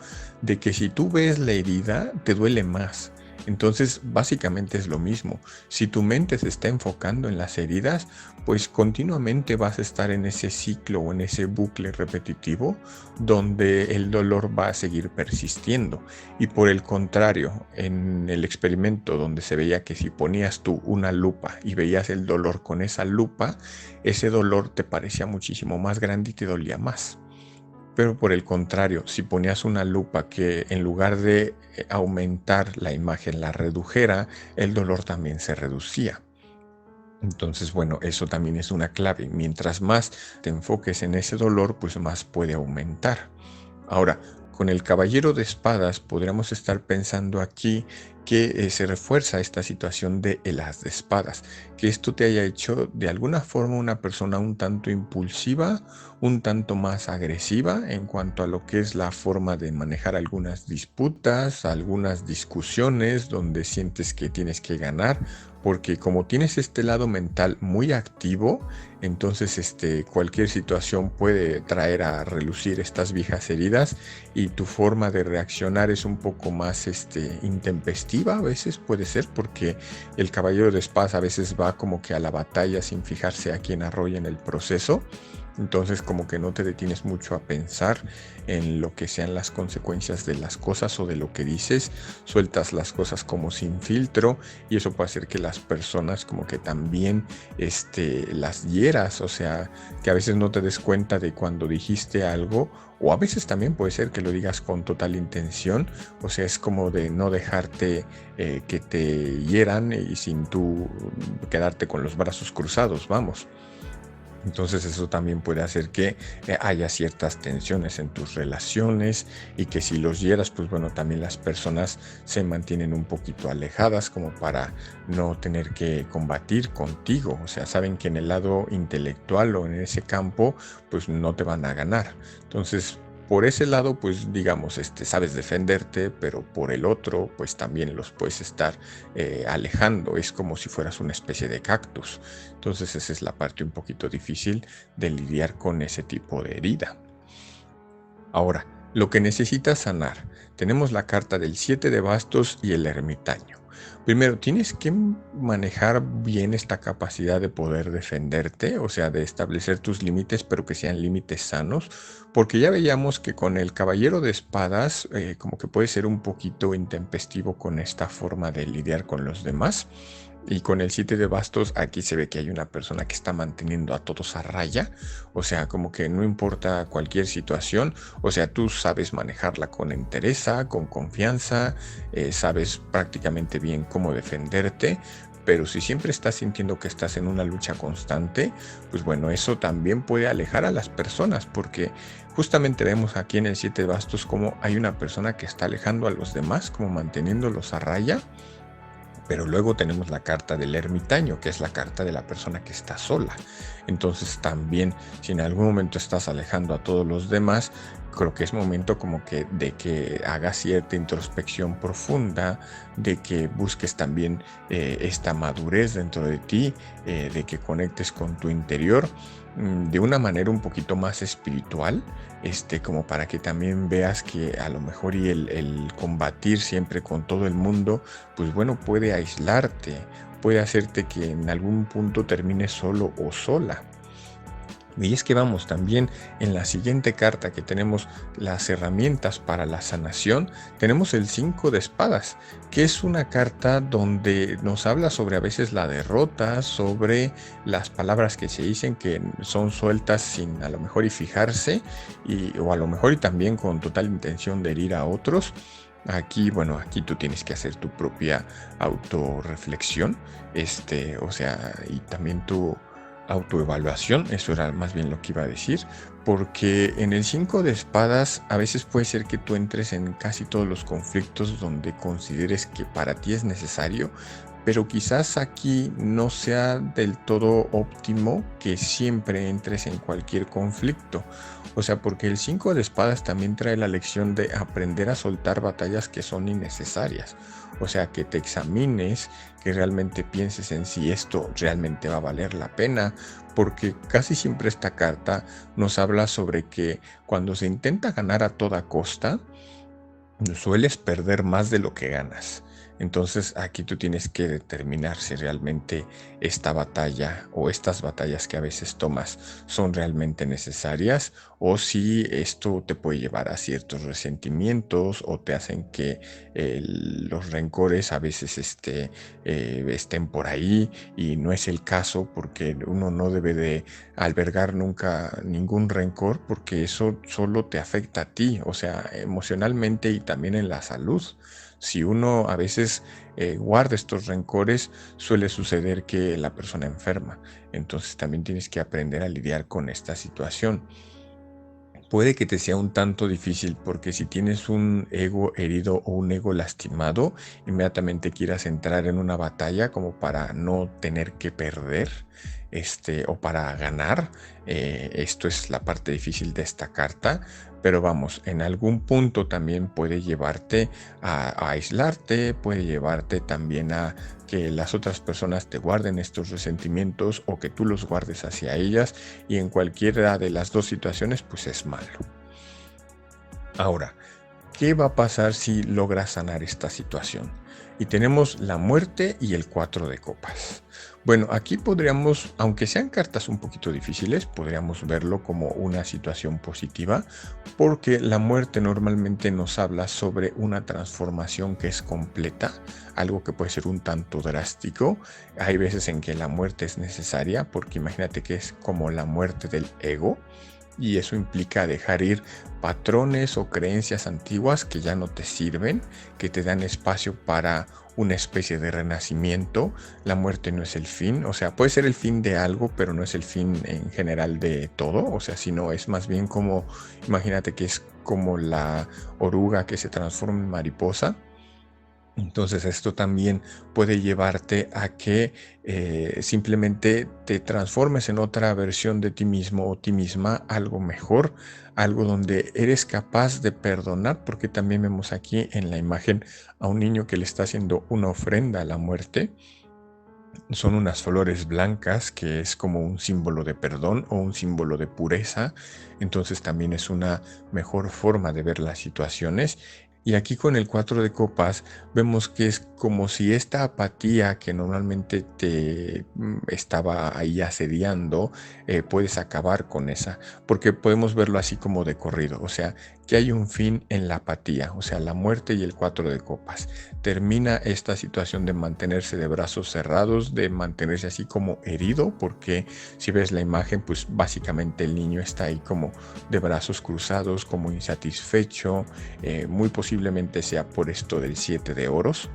de que si tú ves la herida, te duele más. Entonces, básicamente es lo mismo. Si tu mente se está enfocando en las heridas, pues continuamente vas a estar en ese ciclo o en ese bucle repetitivo donde el dolor va a seguir persistiendo. Y por el contrario, en el experimento donde se veía que si ponías tú una lupa y veías el dolor con esa lupa, ese dolor te parecía muchísimo más grande y te dolía más. Pero por el contrario, si ponías una lupa que en lugar de aumentar la imagen la redujera, el dolor también se reducía. Entonces, bueno, eso también es una clave. Mientras más te enfoques en ese dolor, pues más puede aumentar. Ahora, con el caballero de espadas podríamos estar pensando aquí que se refuerza esta situación de el as de espadas, que esto te haya hecho de alguna forma una persona un tanto impulsiva, un tanto más agresiva en cuanto a lo que es la forma de manejar algunas disputas, algunas discusiones donde sientes que tienes que ganar, porque como tienes este lado mental muy activo, entonces cualquier situación puede traer a relucir estas viejas heridas y tu forma de reaccionar es un poco más intempestiva, a veces puede ser, porque el caballero de espadas a veces va como que a la batalla sin fijarse a quién arrolla en el proceso. Entonces como que no te detienes mucho a pensar en lo que sean las consecuencias de las cosas o de lo que dices, sueltas las cosas como sin filtro y eso puede hacer que las personas como que también las hieras, o sea, que a veces no te des cuenta de cuando dijiste algo o a veces también puede ser que lo digas con total intención, o sea, es como de no dejarte que te hieran y sin tú quedarte con los brazos cruzados, vamos. Entonces eso también puede hacer que haya ciertas tensiones en tus relaciones y que si los hieras, pues bueno, también las personas se mantienen un poquito alejadas como para no tener que combatir contigo. O sea, saben que en el lado intelectual o en ese campo, pues no te van a ganar. Entonces, por ese lado, pues digamos, sabes defenderte, pero por el otro, pues también los puedes estar alejando. Es como si fueras una especie de cactus. Entonces esa es la parte un poquito difícil de lidiar con ese tipo de herida. Ahora, lo que necesitas sanar. Tenemos la carta del 7 de bastos y el ermitaño. Primero, tienes que manejar bien esta capacidad de poder defenderte, o sea, de establecer tus límites, pero que sean límites sanos, porque ya veíamos que con el caballero de espadas, como que puede ser un poquito intempestivo con esta forma de lidiar con los demás. Y con el 7 de bastos aquí se ve que hay una persona que está manteniendo a todos a raya, o sea, como que no importa cualquier situación, o sea, tú sabes manejarla con entereza, con confianza, sabes prácticamente bien cómo defenderte, pero si siempre estás sintiendo que estás en una lucha constante, pues bueno, eso también puede alejar a las personas, porque justamente vemos aquí en el 7 de bastos como hay una persona que está alejando a los demás, como manteniéndolos a raya. Pero luego tenemos la carta del ermitaño, que es la carta de la persona que está sola. Entonces también, si en algún momento estás alejando a todos los demás, creo que es momento como que de que hagas cierta introspección profunda, de que busques también esta madurez dentro de ti, de que conectes con tu interior de una manera un poquito más espiritual, como para que también veas que a lo mejor y el combatir siempre con todo el mundo, pues bueno, puede aislarte, puede hacerte que en algún punto termines solo o sola. Y es que vamos, también en la siguiente carta que tenemos las herramientas para la sanación, tenemos el 5 de espadas, que es una carta donde nos habla sobre a veces la derrota, sobre las palabras que se dicen que son sueltas sin a lo mejor y fijarse, o a lo mejor y también con total intención de herir a otros. Aquí, bueno, aquí tú tienes que hacer tu propia autorreflexión, o sea, y también tu autoevaluación, eso era más bien lo que iba a decir, porque en el 5 de espadas a veces puede ser que tú entres en casi todos los conflictos donde consideres que para ti es necesario, pero quizás aquí no sea del todo óptimo que siempre entres en cualquier conflicto. O sea, porque el 5 de espadas también trae la lección de aprender a soltar batallas que son innecesarias. O sea, que te examines, que realmente pienses en si esto realmente va a valer la pena, porque casi siempre esta carta nos habla sobre que cuando se intenta ganar a toda costa, sueles perder más de lo que ganas. Entonces aquí tú tienes que determinar si realmente esta batalla o estas batallas que a veces tomas son realmente necesarias o si esto te puede llevar a ciertos resentimientos o te hacen que los rencores a veces estén por ahí, y no es el caso, porque uno no debe de albergar nunca ningún rencor, porque eso solo te afecta a ti, o sea, emocionalmente y también en la salud. Si uno a veces guarda estos rencores, suele suceder que la persona enferma. Entonces también tienes que aprender a lidiar con esta situación. Puede que te sea un tanto difícil porque si tienes un ego herido o un ego lastimado, inmediatamente quieras entrar en una batalla como para no tener que perder, o para ganar. Esto es la parte difícil de esta carta, pero vamos, en algún punto también puede llevarte a aislarte, puede llevarte también a que las otras personas te guarden estos resentimientos o que tú los guardes hacia ellas, y en cualquiera de las dos situaciones pues es malo. Ahora, ¿qué va a pasar si logras sanar esta situación? Y tenemos la muerte y el 4 de copas. Bueno, aquí podríamos, aunque sean cartas un poquito difíciles, podríamos verlo como una situación positiva, porque la muerte normalmente nos habla sobre una transformación que es completa, algo que puede ser un tanto drástico. Hay veces en que la muerte es necesaria, porque imagínate que es como la muerte del ego, y eso implica dejar ir patrones o creencias antiguas que ya no te sirven, que te dan espacio para una especie de renacimiento. La muerte no es el fin, o sea, puede ser el fin de algo, pero no es el fin en general de todo, o sea, sino es más bien como, imagínate que es como la oruga que se transforma en mariposa. Entonces esto también puede llevarte a que simplemente te transformes en otra versión de ti mismo o ti misma, algo mejor, algo donde eres capaz de perdonar, porque también vemos aquí en la imagen a un niño que le está haciendo una ofrenda a la muerte. Son unas flores blancas que es como un símbolo de perdón o un símbolo de pureza. Entonces también es una mejor forma de ver las situaciones. Y aquí con el 4 de copas vemos que es como si esta apatía que normalmente te estaba ahí asediando, puedes acabar con esa, porque podemos verlo así como de corrido, o sea, que hay un fin en la apatía, o sea, la muerte y el 4 de copas. Termina esta situación de mantenerse de brazos cerrados, de mantenerse así como herido, porque si ves la imagen, pues básicamente el niño está ahí como de brazos cruzados, como insatisfecho, muy posiblemente sea por esto del 7 de oros,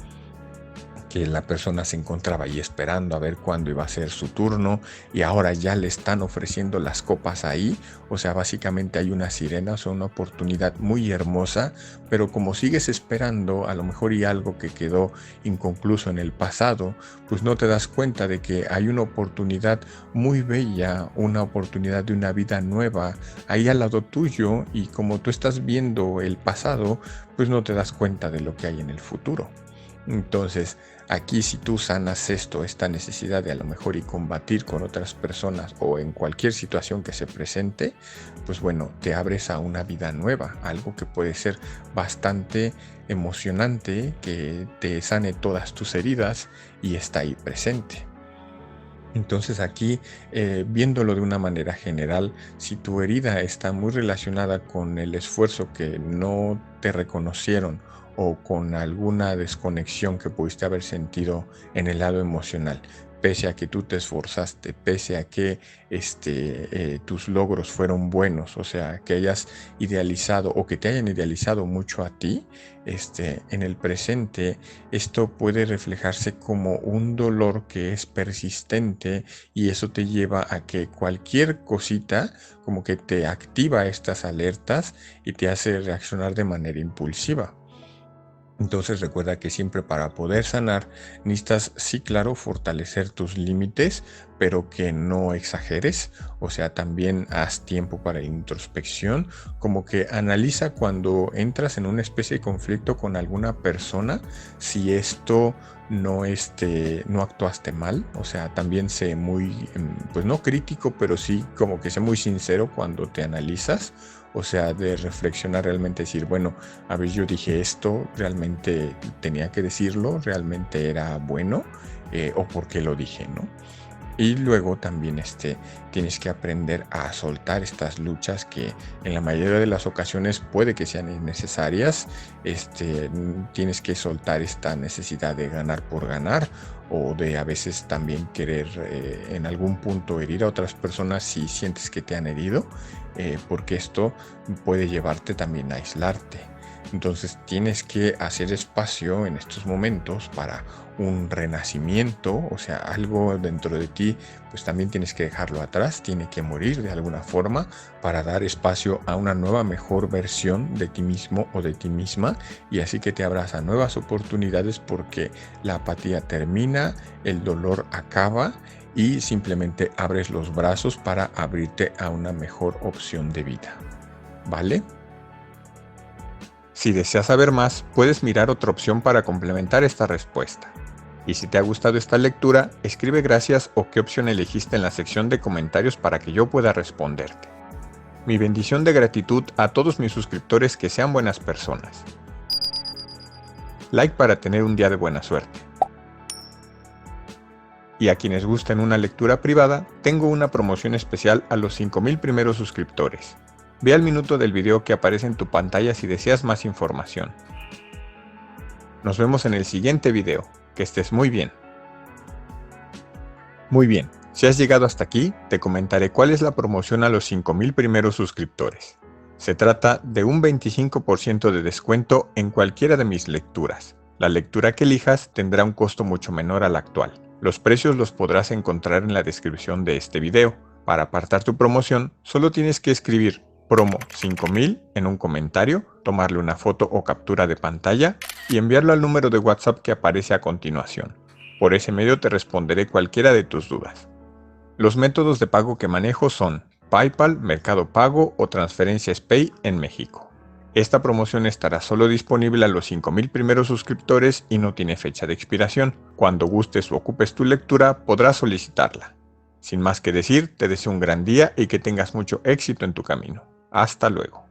que la persona se encontraba ahí esperando a ver cuándo iba a ser su turno, y ahora ya le están ofreciendo las copas ahí. O sea, básicamente hay una sirena, o sea, una oportunidad muy hermosa, pero como sigues esperando, a lo mejor y algo que quedó inconcluso en el pasado, pues no te das cuenta de que hay una oportunidad muy bella, una oportunidad de una vida nueva ahí al lado tuyo, y como tú estás viendo el pasado, pues no te das cuenta de lo que hay en el futuro. Entonces, Aquí si tú sanas esta necesidad de a lo mejor y combatir con otras personas o en cualquier situación que se presente, pues bueno, te abres a una vida nueva, algo que puede ser bastante emocionante, que te sane todas tus heridas y está ahí presente. Entonces aquí, viéndolo de una manera general, si tu herida está muy relacionada con el esfuerzo que no te reconocieron o con alguna desconexión que pudiste haber sentido en el lado emocional, pese a que tú te esforzaste, pese a que tus logros fueron buenos, o sea, que hayas idealizado o que te hayan idealizado mucho a ti, en el presente, esto puede reflejarse como un dolor que es persistente y eso te lleva a que cualquier cosita como que te activa estas alertas y te hace reaccionar de manera impulsiva. Entonces recuerda que siempre para poder sanar necesitas, sí, claro, fortalecer tus límites, pero que no exageres. O sea, también haz tiempo para introspección, como que analiza cuando entras en una especie de conflicto con alguna persona, si esto no actuaste mal. O sea, también sé muy, pues no crítico, pero sí como que sé muy sincero cuando te analizas. O sea, de reflexionar realmente, decir, bueno, a ver, yo dije esto, realmente tenía que decirlo, realmente era bueno, o por qué lo dije, ¿no? Y luego también tienes que aprender a soltar estas luchas que en la mayoría de las ocasiones puede que sean innecesarias. Tienes que soltar esta necesidad de ganar por ganar o de a veces también querer en algún punto herir a otras personas si sientes que te han herido, porque esto puede llevarte también a aislarte. Entonces tienes que hacer espacio en estos momentos para un renacimiento, o sea, algo dentro de ti, pues también tienes que dejarlo atrás, tiene que morir de alguna forma para dar espacio a una nueva, mejor versión de ti mismo o de ti misma, y así que te abras a nuevas oportunidades porque la apatía termina, el dolor acaba y simplemente abres los brazos para abrirte a una mejor opción de vida. ¿Vale? Si deseas saber más, puedes mirar otra opción para complementar esta respuesta. Y si te ha gustado esta lectura, escribe gracias o qué opción elegiste en la sección de comentarios para que yo pueda responderte. Mi bendición de gratitud a todos mis suscriptores que sean buenas personas. Like para tener un día de buena suerte. Y a quienes gusten una lectura privada, tengo una promoción especial a los 5000 primeros suscriptores. Ve al minuto del video que aparece en tu pantalla si deseas más información. Nos vemos en el siguiente video. Que estés muy bien. Muy bien, si has llegado hasta aquí, te comentaré cuál es la promoción a los 5000 primeros suscriptores. Se trata de un 25% de descuento en cualquiera de mis lecturas. La lectura que elijas tendrá un costo mucho menor al actual. Los precios los podrás encontrar en la descripción de este video. Para apartar tu promoción, solo tienes que escribir promo 5000 en un comentario, tomarle una foto o captura de pantalla y enviarlo al número de WhatsApp que aparece a continuación. Por ese medio te responderé cualquiera de tus dudas. Los métodos de pago que manejo son PayPal, Mercado Pago o transferencias Pay en México. Esta promoción estará solo disponible a los 5000 primeros suscriptores y no tiene fecha de expiración. Cuando gustes o ocupes tu lectura, podrás solicitarla. Sin más que decir, te deseo un gran día y que tengas mucho éxito en tu camino. Hasta luego.